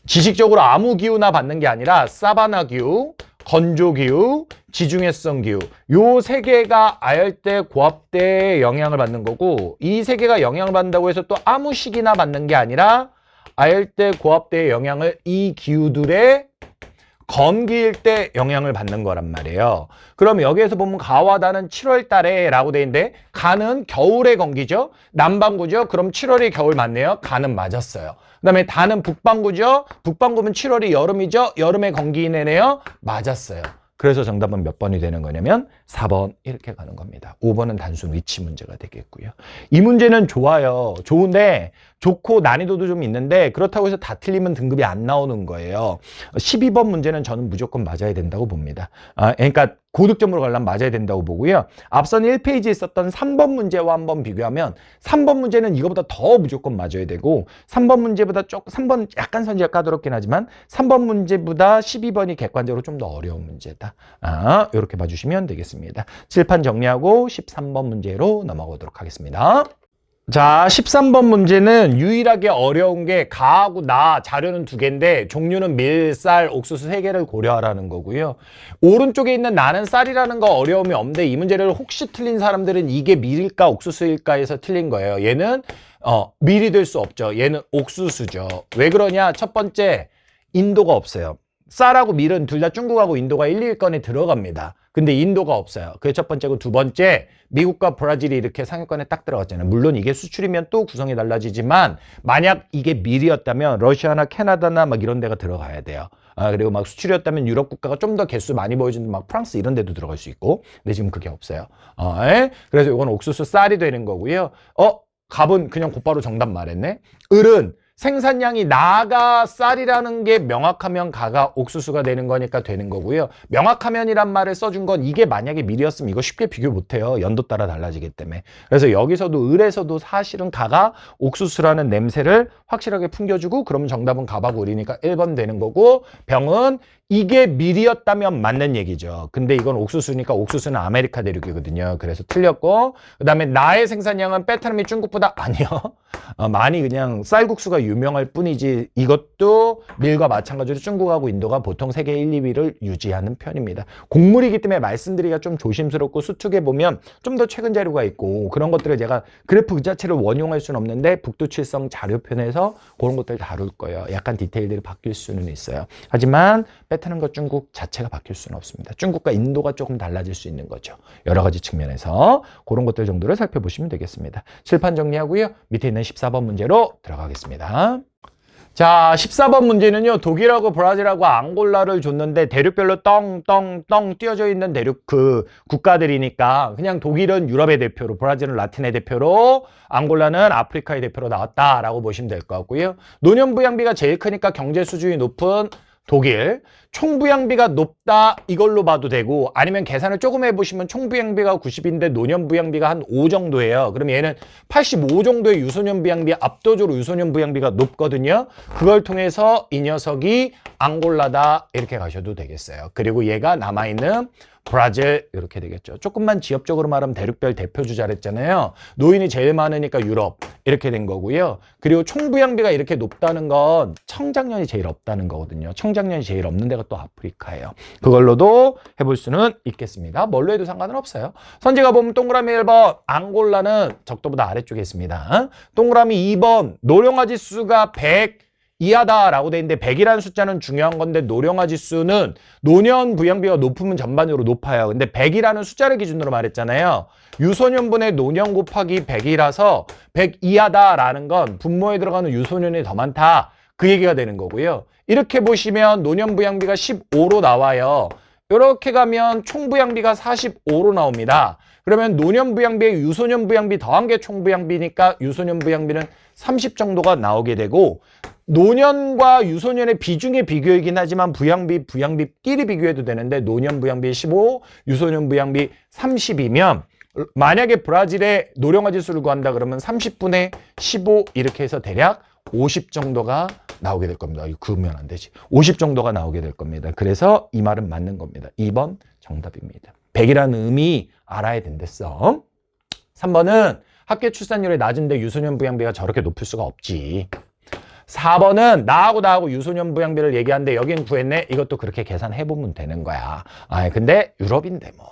지식적으로 아무 기후나 받는 게 아니라 사바나 기후, 건조 기후, 지중해성 기후 요 세 개가 아열대 고압대에 영향을 받는 거고 이 세 개가 영향을 받는다고 해서 또 아무 시기나 받는 게 아니라 아열대 고압대의 영향을 이 기후들의 건기일 때 영향을 받는 거란 말이에요. 그럼 여기에서 보면 가와 다는 7월 달에 라고 돼 있는데 가는 겨울에 건기죠. 남반구죠. 그럼 7월이 겨울 맞네요. 가는 맞았어요. 그 다음에 다는 북반구죠. 북반구면 7월이 여름이죠. 여름에 건기네네요. 맞았어요. 그래서 정답은 몇 번이 되는 거냐면 4번 이렇게 가는 겁니다. 5번은 단순 위치 문제가 되겠고요. 이 문제는 좋아요. 좋은데 좋고 난이도도 좀 있는데 그렇다고 해서 다 틀리면 등급이 안 나오는 거예요. 12번 문제는 저는 무조건 맞아야 된다고 봅니다. 그러니까 고득점으로 가려면 맞아야 된다고 보고요. 앞선 1페이지에 있었던 3번 문제와 한번 비교하면 3번 문제는 이거보다 더 무조건 맞아야 되고 3번 문제보다 3번 약간 선지가 까다롭긴 하지만 3번 문제보다 12번이 객관적으로 좀 더 어려운 문제다. 이렇게 봐주시면 되겠습니다. 칠판 정리하고 13번 문제로 넘어가도록 하겠습니다. 자, 13번 문제는 유일하게 어려운 게 가하고 나 자료는 2개인데 종류는 밀, 쌀, 옥수수 3개를 고려하라는 거고요. 오른쪽에 있는 나는 쌀이라는 거 어려움이 없는데 이 문제를 혹시 틀린 사람들은 이게 밀일까 옥수수일까 해서 틀린 거예요. 얘는 밀이 될 수 없죠. 얘는 옥수수죠. 왜 그러냐? 첫 번째, 인도가 없어요. 쌀하고 밀은 둘 다 중국하고 인도가 1, 2위권에 들어갑니다. 근데 인도가 없어요. 그게 첫 번째고 두 번째, 미국과 브라질이 이렇게 상위권에 딱 들어갔잖아요. 물론 이게 수출이면 또 구성이 달라지지만 만약 이게 밀이었다면 러시아나 캐나다나 막 이런 데가 들어가야 돼요. 그리고 막 수출이었다면 유럽 국가가 좀 더 개수 많이 보여주는 막 프랑스 이런 데도 들어갈 수 있고. 근데 지금 그게 없어요. 그래서 이건 옥수수 쌀이 되는 거고요. 갑은 그냥 곧바로 정답 말했네. 을은 생산량이 나가 쌀이라는 게 명확하면 가가 옥수수가 되는 거니까 되는 거고요. 명확하면이란 말을 써준 건 이게 만약에 밀이었으면 이거 쉽게 비교 못해요. 연도 따라 달라지기 때문에. 그래서 여기서도 을에서도 사실은 가가 옥수수라는 냄새를 확실하게 풍겨주고 그러면 정답은 가하고 을이니까 1번 되는 거고 병은 이게 밀이었다면 맞는 얘기죠. 근데 이건 옥수수니까 옥수수는 아메리카 대륙이거든요. 그래서 틀렸고 그 다음에 나의 생산량은 베트남이 중국보다 아니요. 많이 그냥 쌀국수가 유명할 뿐이지 이것도 밀과 마찬가지로 중국하고 인도가 보통 세계 1, 2위를 유지하는 편입니다. 곡물이기 때문에 말씀드리기가 좀 조심스럽고 수특에 보면 좀 더 최근 자료가 있고 그런 것들을 제가 그래프 그 자체를 원용할 수는 없는데 북두칠성 자료편에서 그런 것들 다룰 거예요. 약간 디테일들이 바뀔 수는 있어요. 하지만 베트남과 중국 자체가 바뀔 수는 없습니다. 중국과 인도가 조금 달라질 수 있는 거죠. 여러 가지 측면에서 그런 것들 정도를 살펴보시면 되겠습니다. 칠판 정리하고요. 밑에 있는 14번 문제로 들어가겠습니다. 자, 14번 문제는요. 독일하고 브라질하고 앙골라를 줬는데 대륙별로 떵떵떵 띄어져 있는 대륙 국가들이니까 그냥 독일은 유럽의 대표로, 브라질은 라틴의 대표로, 앙골라는 아프리카의 대표로 나왔다라고 보시면 될 것 같고요. 노년부양비가 제일 크니까 경제 수준이 높은 독일, 총부양비가 높다 이걸로 봐도 되고 아니면 계산을 조금 해보시면 총부양비가 90인데 노년부양비가 한 5 정도예요. 그럼 얘는 85 정도의 유소년부양비, 압도적으로 유소년부양비가 높거든요. 그걸 통해서 이 녀석이 앙골라다 이렇게 가셔도 되겠어요. 그리고 얘가 남아있는 브라질 이렇게 되겠죠. 조금만 지역적으로 말하면 대륙별 대표주자 했잖아요. 노인이 제일 많으니까 유럽 이렇게 된 거고요. 그리고 총부양비가 이렇게 높다는 건 청장년이 제일 없다는 거거든요. 청장년이 제일 없는 데가 또 아프리카예요. 그걸로도 해볼 수는 있겠습니다. 뭘로 해도 상관은 없어요. 선지가 보면 동그라미 1번 앙골라는 적도보다 아래쪽에 있습니다. 동그라미 2번 노령화 지수가 100 이하다라고 돼 있는데 100이라는 숫자는 중요한 건데 노령화 지수는 노년 부양비가 높으면 전반적으로 높아요. 근데 100이라는 숫자를 기준으로 말했잖아요. 유소년분의 노년 곱하기 100이라서 100 이하다라는 건 분모에 들어가는 유소년이 더 많다. 그 얘기가 되는 거고요. 이렇게 보시면 노년부양비가 15로 나와요. 이렇게 가면 총부양비가 45로 나옵니다. 그러면 노년부양비에 유소년부양비 더한 게 총부양비니까 유소년부양비는 30 정도가 나오게 되고 노년과 유소년의 비중의 비교이긴 하지만 부양비끼리 비교해도 되는데 노년 부양비 15, 유소년 부양비 30이면 만약에 브라질의 노령화 지수를 구한다 그러면 30분의 15 이렇게 해서 대략 50 정도가 나오게 될 겁니다. 이거 그으면 안 되지. 50 정도가 나오게 될 겁니다. 그래서 이 말은 맞는 겁니다. 2번 정답입니다. 100이라는 의미 알아야 된댔어. 3번은 합계 출산율이 낮은데 유소년 부양비가 저렇게 높을 수가 없지. 4번은 나하고 유소년 부양비를 얘기하는데 여긴 구했네. 이것도 그렇게 계산해보면 되는 거야. 근데 유럽인데 뭐.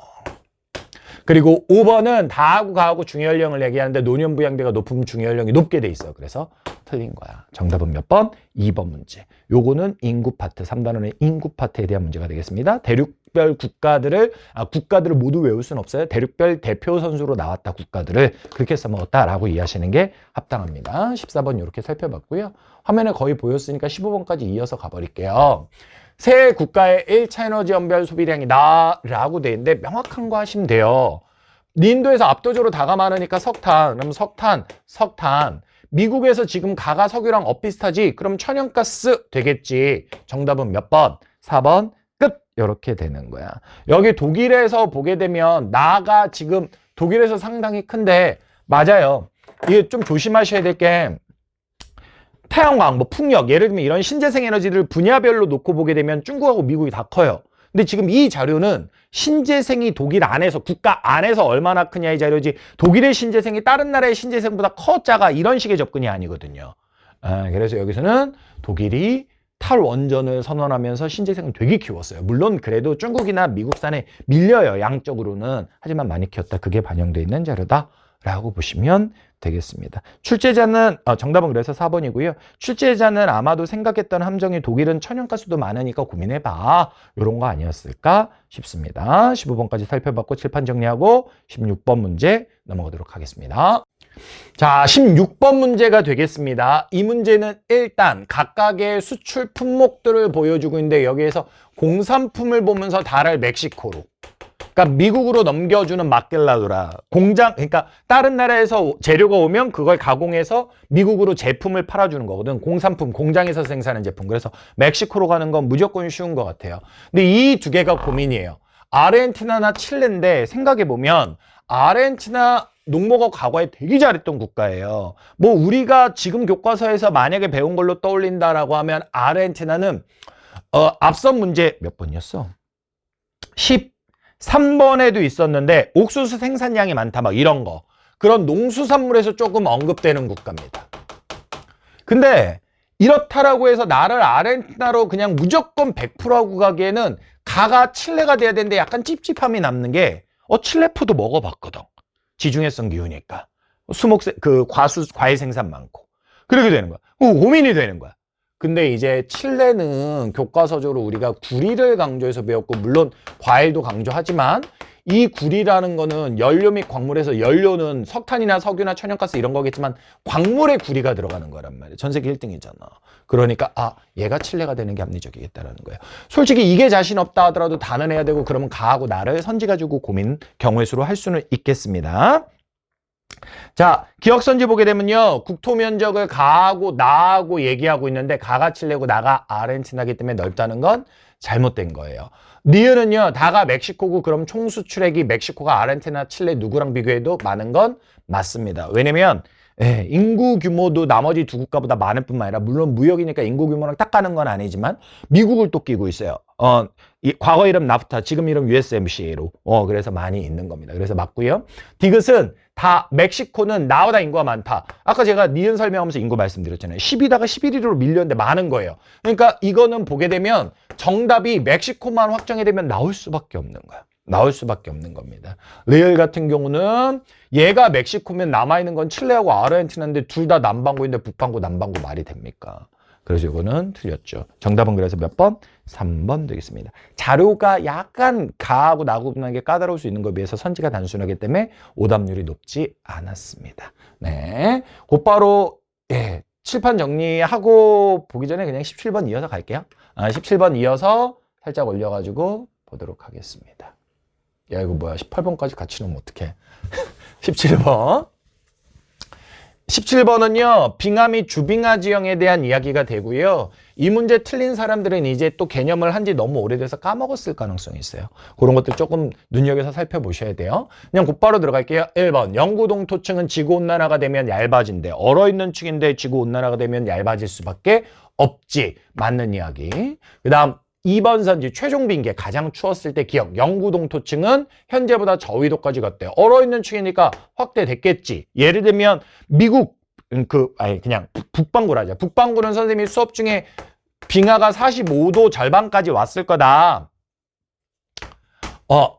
그리고 5번은 다하고 중요연령을 얘기하는데 노년 부양비가 높으면 중요연령이 높게 돼 있어. 그래서 틀린 거야. 정답은 몇 번? 2번 문제. 요거는 인구 파트, 3단원의 인구 파트에 대한 문제가 되겠습니다. 대륙별 국가들을 모두 외울 수는 없어요. 대륙별 대표 선수로 나왔다 국가들을 그렇게 써먹었다라고 이해하시는 게 합당합니다. 14번 이렇게 살펴봤고요. 화면에 거의 보였으니까 15번까지 이어서 가버릴게요. 세 국가의 1차 에너지 연별 소비량이다 라고 돼 있는데 명확한 거 하시면 돼요. 인도에서 압도적으로 다가 많으니까 석탄, 그럼 석탄. 미국에서 지금 가가 석유랑 엇비슷하지? 그럼 천연가스 되겠지. 정답은 몇 번? 4번 끝. 이렇게 되는 거야. 여기 독일에서 보게 되면 나가 지금 독일에서 상당히 큰데 맞아요. 이게 좀 조심하셔야 될 게 태양광, 풍력, 예를 들면 이런 신재생 에너지를 분야별로 놓고 보게 되면 중국하고 미국이 다 커요. 근데 지금 이 자료는 신재생이 독일 안에서, 국가 안에서 얼마나 크냐 이 자료지 독일의 신재생이 다른 나라의 신재생보다 커 작아 이런 식의 접근이 아니거든요. 그래서 여기서는 독일이 탈원전을 선언하면서 신재생을 되게 키웠어요. 물론 그래도 중국이나 미국산에 밀려요. 양적으로는. 하지만 많이 키웠다. 그게 반영되어 있는 자료다라고 보시면 되겠습니다. 출제자는 정답은 그래서 4번이고요. 출제자는 아마도 생각했던 함정이 독일은 천연가스도 많으니까 고민해봐. 이런 거 아니었을까 싶습니다. 15번까지 살펴봤고 칠판 정리하고 16번 문제 넘어가도록 하겠습니다. 자, 16번 문제가 되겠습니다. 이 문제는 일단 각각의 수출 품목들을 보여주고 있는데 여기에서 공산품을 보면서 달을 멕시코로 그러니까 미국으로 넘겨주는 마켈라도라 공장, 그러니까 다른 나라에서 재료가 오면 그걸 가공해서 미국으로 제품을 팔아주는 거거든. 공산품, 공장에서 생산한 제품. 그래서 멕시코로 가는 건 무조건 쉬운 것 같아요. 근데 이 두 개가 고민이에요. 아르헨티나나 칠레인데 생각해보면 아르헨티나 농목업 과거에 되게 잘했던 국가예요. 우리가 지금 교과서에서 만약에 배운 걸로 떠올린다라고 하면 아르헨티나는 앞선 문제 몇 번이었어? 13번에도 있었는데 옥수수 생산량이 많다 막 이런 거. 그런 농수산물에서 조금 언급되는 국가입니다. 근데 이렇다라고 해서 나를 아르헨티나로 그냥 무조건 100% 하고 가기에는 가가 칠레가 돼야 되는데 약간 찝찝함이 남는 게 칠레푸드 먹어봤거든. 지중해성 기후니까. 과일 생산 많고. 그렇게 되는 거야. 고민이 되는 거야. 근데 이제 칠레는 교과서적으로 우리가 구리를 강조해서 배웠고 물론 과일도 강조하지만 이 구리라는 거는 연료 및 광물에서 연료는 석탄이나 석유나 천연가스 이런 거겠지만 광물에 구리가 들어가는 거란 말이에요. 전 세계 1등이잖아. 그러니까 얘가 칠레가 되는 게 합리적이겠다라는 거예요. 솔직히 이게 자신 없다 하더라도 단언해야 되고 그러면 가하고 나를 선지 가지고 고민 경우의 수로 할 수는 있겠습니다. 자, 기억선지 보게 되면요. 국토 면적을 가하고 나하고 얘기하고 있는데 가가 칠레고 나가 아르헨티나기 때문에 넓다는 건 잘못된 거예요. 니은은요. 다가 멕시코고 그럼 총 수출액이 멕시코가 아르헨티나, 칠레 누구랑 비교해도 많은 건 맞습니다. 왜냐면 인구 규모도 나머지 두 국가보다 많을 뿐만 아니라 물론 무역이니까 인구 규모랑 딱 가는 건 아니지만 미국을 또 끼고 있어요. 과거 이름 나프타, 지금 이름 USMCA로. 그래서 많이 있는 겁니다. 그래서 맞고요. 디귿은 다 멕시코는 나보다 인구가 많다. 아까 제가 니은 설명하면서 인구 말씀드렸잖아요. 10이다가 11위로 밀렸는데 많은 거예요. 그러니까 이거는 보게 되면 정답이 멕시코만 확정이 되면 나올 수밖에 없는 거야. 나올 수밖에 없는 겁니다. 리얼 같은 경우는 얘가 멕시코면 남아있는 건 칠레하고 아르헨티나인데 둘 다 남반구인데 북반구, 남반구 말이 됩니까? 그래서 이거는 틀렸죠. 정답은 그래서 몇 번? 3번 되겠습니다. 자료가 약간 가하고 나하고 분하는 게 까다로울 수 있는 것에 비해서 선지가 단순하기 때문에 오답률이 높지 않았습니다. 네, 곧바로 칠판 정리하고 보기 전에 그냥 17번 이어서 갈게요. 17번 이어서 살짝 올려가지고 보도록 하겠습니다. 야, 이거 뭐야? 18번까지 같이 넣으면 어떡해? 17번. 17번은요, 빙하 및 주빙하 지형에 대한 이야기가 되고요. 이 문제 틀린 사람들은 이제 또 개념을 한 지 너무 오래돼서 까먹었을 가능성이 있어요. 그런 것들 조금 눈여겨서 살펴보셔야 돼요. 그냥 곧바로 들어갈게요. 1번, 영구동토층은 지구온난화가 되면 얇아진대. 얼어있는 층인데 지구온난화가 되면 얇아질 수밖에 없지. 맞는 이야기. 그 다음 2번 선지 최종 빙계 가장 추웠을 때 기억. 영구동토층은 현재보다 저위도까지 갔대요. 얼어있는 층이니까 확대됐겠지. 예를 들면 미국 그냥 북반구라 하자. 북반구는 선생님이 수업 중에 빙하가 45도 절반까지 왔을 거다.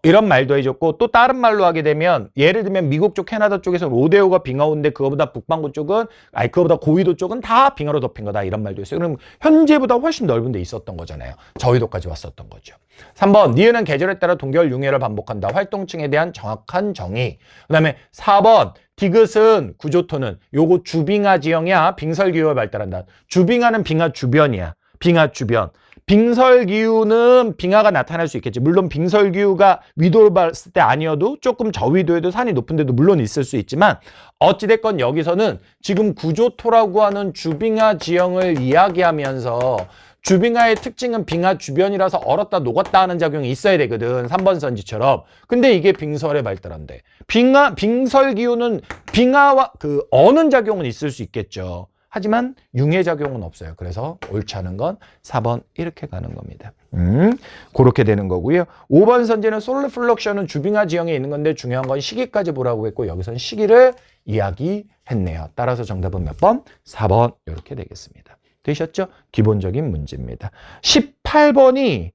이런 말도 해줬고, 또 다른 말로 하게 되면, 예를 들면 미국 쪽, 캐나다 쪽에서는 5대5가 빙하온데 그거보다 북반구 쪽은, 그거보다 고위도 쪽은 다 빙하로 덮인 거다. 이런 말도 있어요. 그럼 현재보다 훨씬 넓은 데 있었던 거잖아요. 저위도까지 왔었던 거죠. 3번, 니은은 계절에 따라 동결, 융해를 반복한다. 활동층에 대한 정확한 정의. 그 다음에 4번, 디귿은 구조토는 요거 주빙하 지형이야. 빙설기후가 발달한다. 주빙하는 빙하 주변이야. 빙하 주변. 빙설기후는 빙하가 나타날 수 있겠지. 물론 빙설기후가 위도를 봤을 때 아니어도 조금 저위도에도 산이 높은 데도 물론 있을 수 있지만 어찌됐건 여기서는 지금 구조토라고 하는 주빙하 지형을 이야기하면서 주빙하의 특징은 빙하 주변이라서 얼었다 녹았다 하는 작용이 있어야 되거든. 3번 선지처럼. 근데 이게 빙설에 발달한대. 빙설기후는 빙하와 어는 작용은 있을 수 있겠죠. 하지만 융해 작용은 없어요. 그래서 옳지 않은 건 4번 이렇게 가는 겁니다. 그렇게 되는 거고요. 5번 선지는 솔로 플럭션은 주빙하 지형에 있는 건데 중요한 건 시기까지 보라고 했고 여기서는 시기를 이야기했네요. 따라서 정답은 몇 번? 4번 이렇게 되겠습니다. 되셨죠? 기본적인 문제입니다. 18번이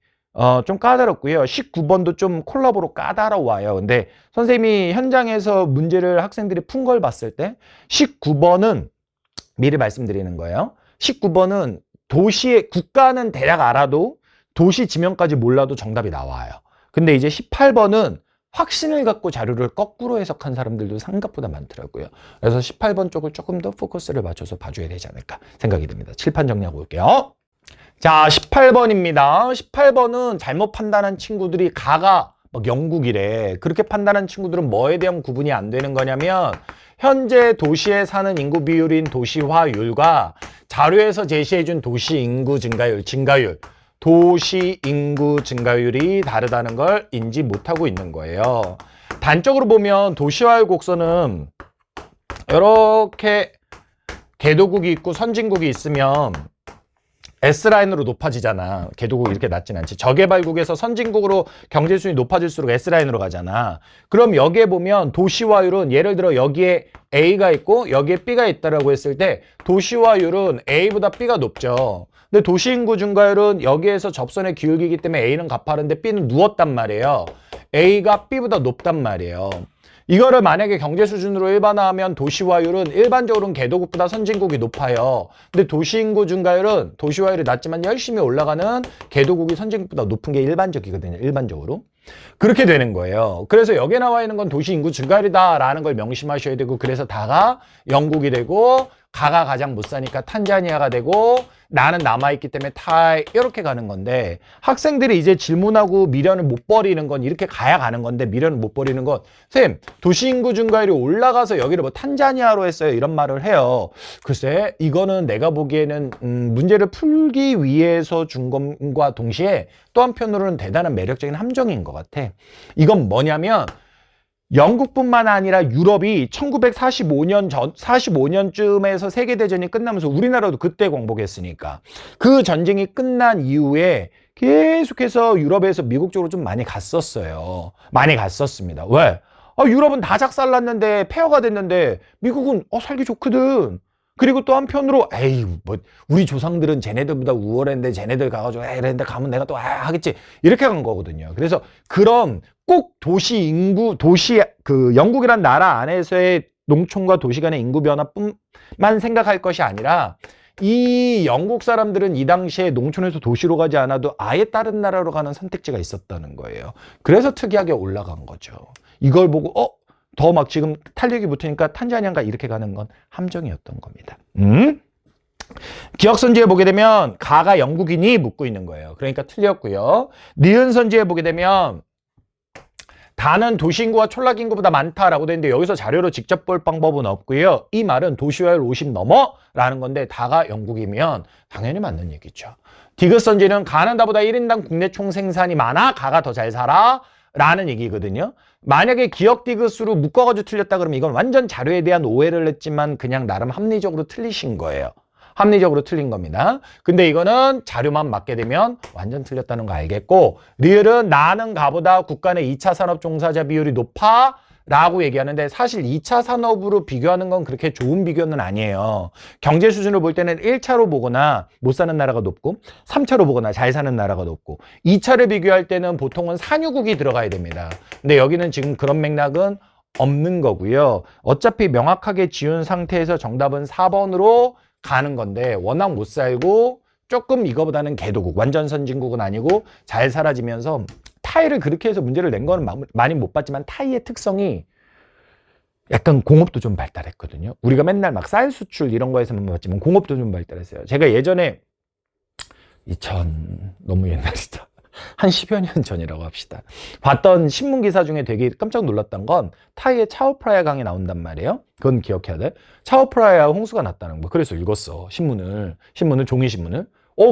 좀 까다롭고요. 19번도 좀 콜라보로 까다로워요. 근데 선생님이 현장에서 문제를 학생들이 푼 걸 봤을 때 19번은 미리 말씀드리는 거예요. 19번은 도시의 국가는 대략 알아도 도시 지명까지 몰라도 정답이 나와요. 근데 이제 18번은 확신을 갖고 자료를 거꾸로 해석한 사람들도 생각보다 많더라고요. 그래서 18번 쪽을 조금 더 포커스를 맞춰서 봐줘야 되지 않을까 생각이 듭니다. 칠판 정리하고 올게요. 자, 18번입니다. 18번은 잘못 판단한 친구들이 가가 막 영국이래. 그렇게 판단한 친구들은 뭐에 대한 구분이 안 되는 거냐면 현재 도시에 사는 인구 비율인 도시화율과 자료에서 제시해준 도시 인구 증가율, 도시 인구 증가율이 다르다는 걸 인지 못하고 있는 거예요. 단적으로 보면 도시화율 곡선은 이렇게 개도국이 있고 선진국이 있으면 S라인으로 높아지잖아. 개도국이 이렇게 낮진 않지. 저개발국에서 선진국으로 경제수준이 높아질수록 S라인으로 가잖아. 그럼 여기에 보면 도시화율은 예를 들어 여기에 A가 있고 여기에 B가 있다라고 했을 때 도시화율은 A보다 B가 높죠. 근데 도시인구 증가율은 여기에서 접선의 기울기이기 때문에 A는 가파른데 B는 누웠단 말이에요. A가 B보다 높단 말이에요. 이거를 만약에 경제 수준으로 일반화하면 도시화율은 일반적으로는 개도국보다 선진국이 높아요. 근데 도시인구 증가율은 도시화율이 낮지만 열심히 올라가는 개도국이 선진국보다 높은 게 일반적이거든요. 일반적으로. 그렇게 되는 거예요. 그래서 여기에 나와 있는 건 도시인구 증가율이다라는 걸 명심하셔야 되고 그래서 다가 영국이 되고 가가 가장 못 사니까 탄자니아가 되고 나는 남아있기 때문에 타이 이렇게 가는 건데 학생들이 이제 질문하고 미련을 못 버리는 건 이렇게 가야 가는 건데 미련을 못 버리는 건 선생님 도시인구 증가율이 올라가서 여기를 뭐 탄자니아로 했어요 이런 말을 해요. 글쎄 이거는 내가 보기에는 문제를 풀기 위해서 준 것과 동시에 또 한편으로는 대단한 매력적인 함정인 것 같아. 이건 뭐냐면 영국뿐만 아니라 유럽이 45년쯤에서 세계대전이 끝나면서 우리나라도 그때 공복했으니까 그 전쟁이 끝난 이후에 계속해서 유럽에서 미국 쪽으로 좀 많이 갔었어요. 많이 갔었습니다. 왜? 유럽은 다 작살났는데 폐허가 됐는데 미국은 살기 좋거든. 그리고 또 한편으로 에이 뭐 우리 조상들은 쟤네들보다 우월했는데 쟤네들 가가지고 이랬는데 가면 내가 또 하겠지 이렇게 간 거거든요. 그래서 그런 꼭 도시 영국이란 나라 안에서의 농촌과 도시 간의 인구 변화뿐만 생각할 것이 아니라 이 영국 사람들은 이 당시에 농촌에서 도시로 가지 않아도 아예 다른 나라로 가는 선택지가 있었다는 거예요. 그래서 특이하게 올라간 거죠. 이걸 보고 더 막 지금 탄력이 붙으니까 탄자니아인가 이렇게 가는 건 함정이었던 겁니다. 기억 선지에 보게 되면 가가 영국인이 묻고 있는 거예요. 그러니까 틀렸고요. 니은 선지에 보게 되면 다는 도시 인구가 촌락 인구보다 많다라고 되는데 여기서 자료로 직접 볼 방법은 없고요. 이 말은 도시화율 50 넘어라는 건데 다가 영국이면 당연히 맞는 얘기죠. 디귿 선지는 가는 다보다 1인당 국내 총 생산이 많아 가가 더 잘 살아 라는 얘기거든요. 만약에 기억 디귿으로 묶어가지고 틀렸다 그러면 이건 완전 자료에 대한 오해를 했지만 그냥 나름 합리적으로 틀리신 거예요. 합리적으로 틀린 겁니다. 근데 이거는 자료만 맞게 되면 완전 틀렸다는 거 알겠고, 리을은 나는 가보다 국가 내 2차 산업 종사자 비율이 높아 라고 얘기하는데 사실 2차 산업으로 비교하는 건 그렇게 좋은 비교는 아니에요. 경제 수준을 볼 때는 1차로 보거나 못 사는 나라가 높고 3차로 보거나 잘 사는 나라가 높고 2차를 비교할 때는 보통은 산유국이 들어가야 됩니다. 근데 여기는 지금 그런 맥락은 없는 거고요. 어차피 명확하게 지운 상태에서 정답은 4번으로 가는 건데 워낙 못 살고 조금 이거보다는 개도국, 완전 선진국은 아니고 잘 사라지면서 타이를 그렇게 해서 문제를 낸 거는 많이 못 봤지만 타이의 특성이 약간 공업도 좀 발달했거든요. 우리가 맨날 막 쌀 수출 이런 거에서만 봤지만 공업도 좀 발달했어요. 제가 예전에 너무 옛날이다. 한 10여 년 전이라고 합시다. 봤던 신문 기사 중에 되게 깜짝 놀랐던 건 타이의 차오프라야 강에 나온단 말이에요. 그건 기억해야 돼. 차오프라야 홍수가 났다는 거. 그래서 읽었어. 신문을 종이 신문을.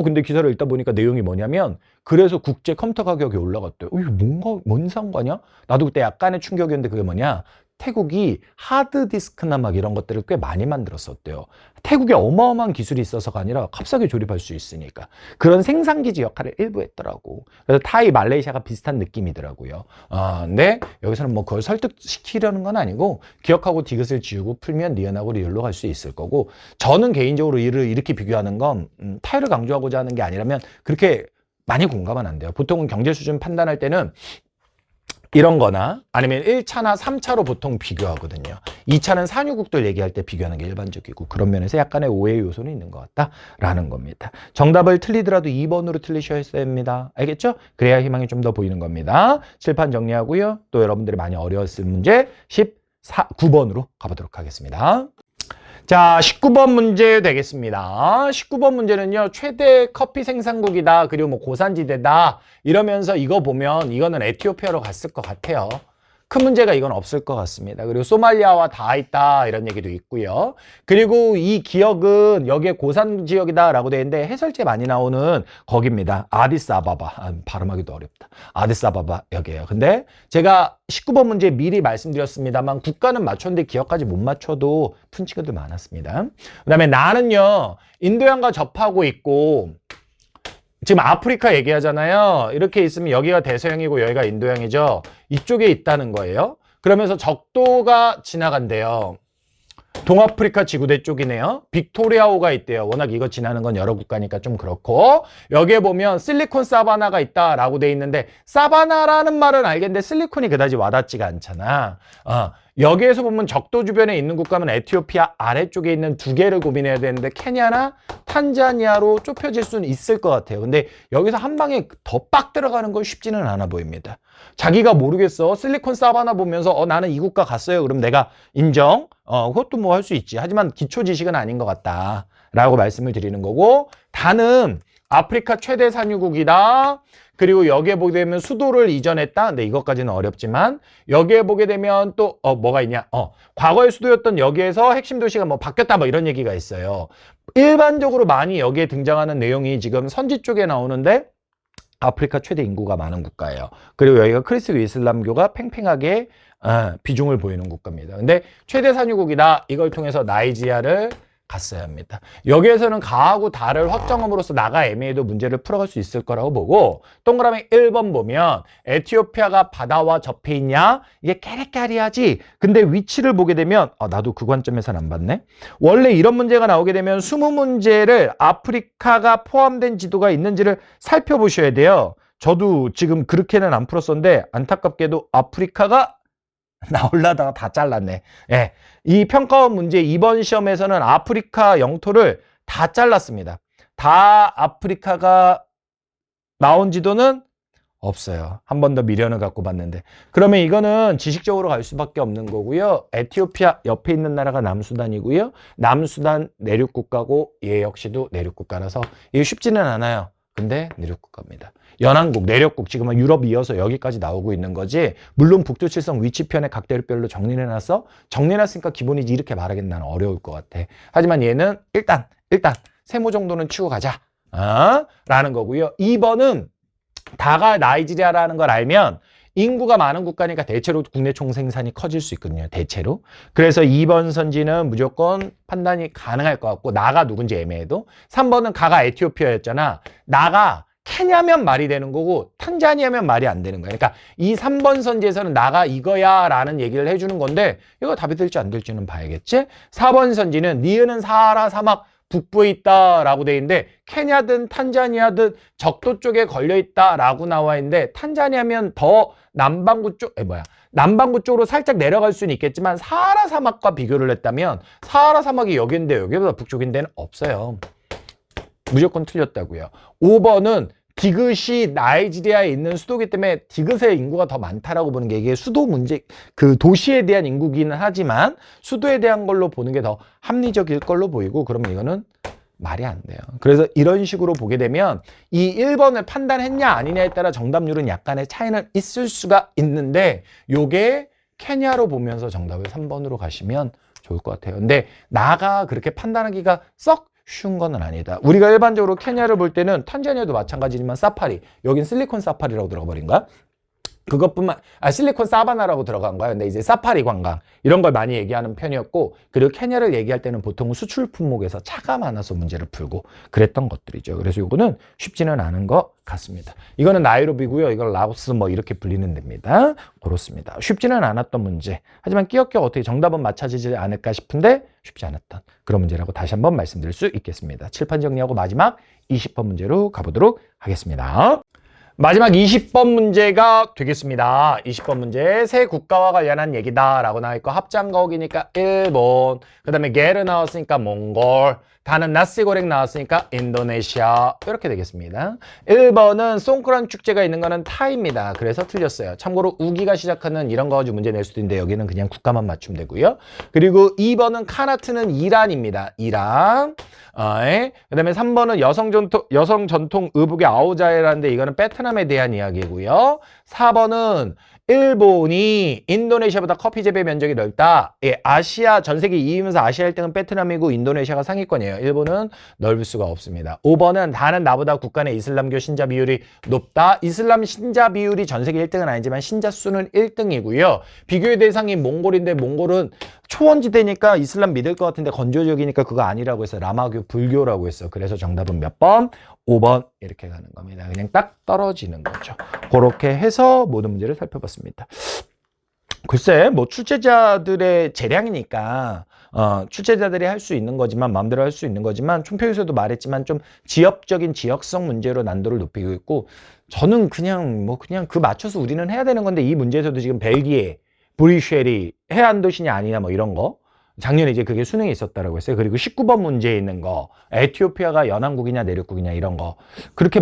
근데 기사를 읽다 보니까 내용이 뭐냐면 그래서 국제 컴퓨터 가격이 올라갔대요. 이거 뭔 상관이야? 나도 그때 약간의 충격이었는데 그게 뭐냐? 태국이 하드디스크나 막 이런 것들을 꽤 많이 만들었었대요. 태국에 어마어마한 기술이 있어서가 아니라 값싸게 조립할 수 있으니까. 그런 생산기지 역할을 일부 했더라고. 그래서 타이, 말레이시아가 비슷한 느낌이더라고요. 근데 여기서는 뭐 그걸 설득시키려는 건 아니고 기억하고 디귿을 지우고 풀면 니은하고 리을로 갈 수 있을 거고, 저는 개인적으로 이를 이렇게 비교하는 건 타이를 강조하고자 하는 게 아니라면 그렇게 많이 공감은 안 돼요. 보통은 경제 수준 판단할 때는 이런 거나 아니면 1차나 3차로 보통 비교하거든요. 2차는 산유국들 얘기할 때 비교하는 게 일반적이고 그런 면에서 약간의 오해 요소는 있는 것 같다라는 겁니다. 정답을 틀리더라도 2번으로 틀리셔야 됩니다. 알겠죠? 그래야 희망이 좀 더 보이는 겁니다. 칠판 정리하고요. 또 여러분들이 많이 어려웠을 문제 9번으로 가보도록 하겠습니다. 자, 19번 문제 되겠습니다. 19번 문제는요, 최대 커피 생산국이다. 그리고 뭐 고산지대다. 이러면서 이거 보면 이거는 에티오피아로 갔을 것 같아요. 큰 문제가 이건 없을 것 같습니다. 그리고 소말리아와 다 있다. 이런 얘기도 있고요. 그리고 이 기억은 여기에 고산 지역이다라고 되어 있는데 해설지에 많이 나오는 거기입니다. 아디스아바바. 발음하기도 어렵다. 아디스아바바 여기에요. 근데 제가 19번 문제 미리 말씀드렸습니다만 국가는 맞췄는데 기억까지 못 맞춰도 푼 친구들 많았습니다. 그 다음에 나는요, 인도양과 접하고 있고 지금 아프리카 얘기하잖아요. 이렇게 있으면 여기가 대서양이고 여기가 인도양이죠. 이쪽에 있다는 거예요. 그러면서 적도가 지나간대요. 동아프리카 지구대 쪽이네요. 빅토리아호가 있대요. 워낙 이거 지나는 건 여러 국가니까 좀 그렇고, 여기에 보면 실리콘 사바나가 있다라고 돼 있는데 사바나라는 말은 알겠는데 실리콘이 그다지 와닿지가 않잖아. 여기에서 보면 적도 주변에 있는 국가는 에티오피아 아래쪽에 있는 두 개를 고민해야 되는데 케냐나 탄자니아로 좁혀질 수는 있을 것 같아요. 근데 여기서 한 방에 더 빡 들어가는 건 쉽지는 않아 보입니다. 자기가 모르겠어. 실리콘 사바나 보면서 나는 이 국가 갔어요. 그럼 내가 인정. 그것도 뭐 할 수 있지. 하지만 기초 지식은 아닌 것 같다. 라고 말씀을 드리는 거고, 다는 아프리카 최대 산유국이다. 그리고 여기에 보게 되면 수도를 이전했다. 근데 이것까지는 어렵지만 여기에 보게 되면 또 뭐가 있냐? 과거의 수도였던 여기에서 핵심 도시가 뭐 바뀌었다 뭐 이런 얘기가 있어요. 일반적으로 많이 여기에 등장하는 내용이 지금 선지 쪽에 나오는데 아프리카 최대 인구가 많은 국가예요. 그리고 여기가 크리스교 이슬람교가 팽팽하게 비중을 보이는 국가입니다. 근데 최대 산유국이다. 이걸 통해서 나이지리아를 갔어야 합니다. 여기에서는 가하고 다를 확정함으로써 나가 애매해도 문제를 풀어갈 수 있을 거라고 보고, 동그라미 1번 보면 에티오피아가 바다와 접해 있냐? 이게 깨리깨리하지. 근데 위치를 보게 되면 나도 그 관점에서는 안 봤네. 원래 이런 문제가 나오게 되면 20문제를 아프리카가 포함된 지도가 있는지를 살펴보셔야 돼요. 저도 지금 그렇게는 안 풀었었는데 안타깝게도 아프리카가 나올라다가 다 잘랐네. 예. 이 평가원 문제 이번 시험에서는 아프리카 영토를 다 잘랐습니다. 다 아프리카가 나온 지도는 없어요. 한 번 더 미련을 갖고 봤는데. 그러면 이거는 지식적으로 갈 수밖에 없는 거고요. 에티오피아 옆에 있는 나라가 남수단이고요. 남수단 내륙국가고 얘 역시도 내륙국가라서 이게 쉽지는 않아요. 근데 내륙국가입니다. 연안국, 내륙국, 지금은 유럽 이어서 여기까지 나오고 있는 거지. 물론 북두칠성 위치편에 각 대륙별로 정리해놨어. 정리해놨으니까 기본이지 이렇게 말하기는 나는 어려울 것 같아. 하지만 얘는 일단 세모 정도는 치고 가자. 라는 거고요. 2번은 다가 나이지리아라는 걸 알면 인구가 많은 국가니까 대체로 국내 총생산이 커질 수 있거든요. 대체로. 그래서 2번 선지는 무조건 판단이 가능할 것 같고 나가 누군지 애매해도 3번은 가가 에티오피아였잖아. 나가 케냐면 말이 되는 거고 탄자니아면 말이 안 되는 거야. 그러니까 이 3번 선지에서는 나가 이거야 라는 얘기를 해주는 건데 이거 답이 될지 안 될지는 봐야겠지. 4번 선지는 니은은 사하라 사막 북부에 있다라고 돼 있는데 케냐든 탄자니아든 적도 쪽에 걸려 있다라고 나와 있는데 탄자니아면 더 남반구 쪽, 남반구 쪽으로 살짝 내려갈 수는 있겠지만 사하라 사막과 비교를 했다면 사하라 사막이 여기인데 여기보다 북쪽인 데는 없어요. 무조건 틀렸다고요. 5번은 디귿이 나이지리아에 있는 수도기 때문에 디귿의 인구가 더 많다라고 보는 게 이게 수도 문제, 그 도시에 대한 인구기는 하지만 수도에 대한 걸로 보는 게 더 합리적일 걸로 보이고 그러면 이거는 말이 안 돼요. 그래서 이런 식으로 보게 되면 이 1번을 판단했냐 아니냐에 따라 정답률은 약간의 차이는 있을 수가 있는데 요게 케냐로 보면서 정답을 3번으로 가시면 좋을 것 같아요. 근데 나가 그렇게 판단하기가 썩 쉬운 건 아니다. 우리가 일반적으로 케냐를 볼 때는 탄자니아도 마찬가지지만 사파리, 여긴 실리콘 사파리라고 들어가버린 거야. 그것뿐만 실리콘 사바나라고 들어간 거야. 근데 이제 사파리 관광 이런 걸 많이 얘기하는 편이었고 그리고 케냐를 얘기할 때는 보통 수출 품목에서 차가 많아서 문제를 풀고 그랬던 것들이죠. 그래서 이거는 쉽지는 않은 것 같습니다. 이거는 나이로비고요. 이걸 라오스 뭐 이렇게 불리는 데입니다. 그렇습니다. 쉽지는 않았던 문제. 하지만 끼역끼역 어떻게 정답은 맞춰지지 않을까 싶은데 쉽지 않았던 그런 문제라고 다시 한번 말씀드릴 수 있겠습니다. 칠판 정리하고 마지막 20번 문제로 가보도록 하겠습니다. 마지막 20번 문제가 되겠습니다. 20번 문제 새 국가와 관련한 얘기다 라고 나와있고 합장거기니까 일본, 그 다음에 게르 나왔으니까 몽골, 다는 나시고랭 나왔으니까 인도네시아 이렇게 되겠습니다. 1번은 송크란 축제가 있는 거는 타입니다. 그래서 틀렸어요. 참고로 우기가 시작하는 이런 거 가지고 문제 낼 수도 있는데 여기는 그냥 국가만 맞추면 되고요. 그리고 2번은 카나트는 이란입니다. 이란. 그 다음에 3번은 여성 전통 의복의 아오자이라는데 이거는 베트남에 대한 이야기고요. 4번은 일본이 인도네시아보다 커피 재배 면적이 넓다. 예, 아시아 전 세계 2위면서 아시아 1등은 베트남이고 인도네시아가 상위권이에요. 일본은 넓을 수가 없습니다. 5번은 다는 나보다 국가 내 이슬람교 신자 비율이 높다. 이슬람 신자 비율이 전 세계 1등은 아니지만 신자 수는 1등이고요. 비교의 대상이 몽골인데 몽골은 초원지대니까 이슬람 믿을 것 같은데 건조적이니까 그거 아니라고 해서 라마교 불교라고 했어. 그래서 정답은 몇 번? 5번 이렇게 가는 겁니다. 그냥 딱 떨어지는 거죠. 그렇게 해서 모든 문제를 살펴봤습니다. 글쎄 뭐 출제자들의 재량이니까 출제자들이 할 수 있는 거지만 마음대로 할 수 있는 거지만 총표에서도 말했지만 좀 지역적인 지역성 문제로 난도를 높이고 있고 저는 그냥 그 맞춰서 우리는 해야 되는 건데 이 문제에서도 지금 벨기에, 브뤼셀이 해안 도시냐 아니냐 뭐 이런 거 작년에 이제 그게 수능에 있었다라고 했어요. 그리고 19번 문제에 있는 거 에티오피아가 연안국이냐 내륙국이냐 이런 거 그렇게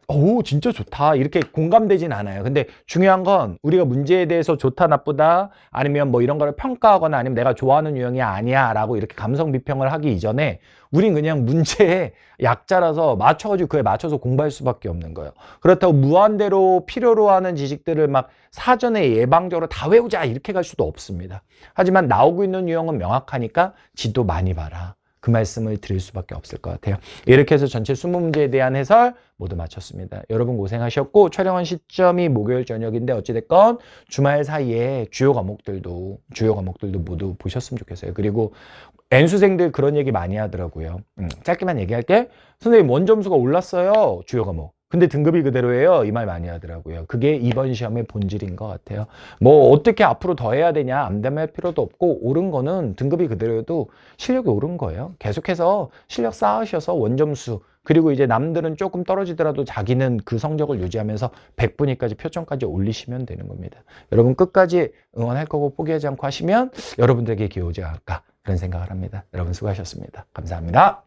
오 진짜 좋다 이렇게 공감되진 않아요. 근데 중요한 건 우리가 문제에 대해서 좋다 나쁘다 아니면 뭐 이런 거를 평가하거나 아니면 내가 좋아하는 유형이 아니야 라고 이렇게 감성 비평을 하기 이전에 우린 그냥 문제의 약자라서 맞춰가지고 그에 맞춰서 공부할 수밖에 없는 거예요. 그렇다고 무한대로 필요로 하는 지식들을 막 사전에 예방적으로 다 외우자 이렇게 갈 수도 없습니다. 하지만 나오고 있는 유형은 명확하니까 지도 많이 봐라. 그 말씀을 드릴 수밖에 없을 것 같아요. 이렇게 해서 전체 20문제에 대한 해설 모두 마쳤습니다. 여러분 고생하셨고 촬영한 시점이 목요일 저녁인데 어찌됐건 주말 사이에 주요 과목들도 모두 보셨으면 좋겠어요. 그리고 N수생들 그런 얘기 많이 하더라고요. 짧게만 얘기할게. 선생님 원점수가 올랐어요. 주요 과목. 근데 등급이 그대로예요. 이 말 많이 하더라고요. 그게 이번 시험의 본질인 것 같아요. 뭐 어떻게 앞으로 더 해야 되냐 암담할 필요도 없고 오른 거는 등급이 그대로여도 실력이 오른 거예요. 계속해서 실력 쌓으셔서 원점수 그리고 이제 남들은 조금 떨어지더라도 자기는 그 성적을 유지하면서 100분위까지 표점까지 올리시면 되는 겁니다. 여러분 끝까지 응원할 거고 포기하지 않고 하시면 여러분들에게 기회오지 않을까 그런 생각을 합니다. 여러분 수고하셨습니다. 감사합니다.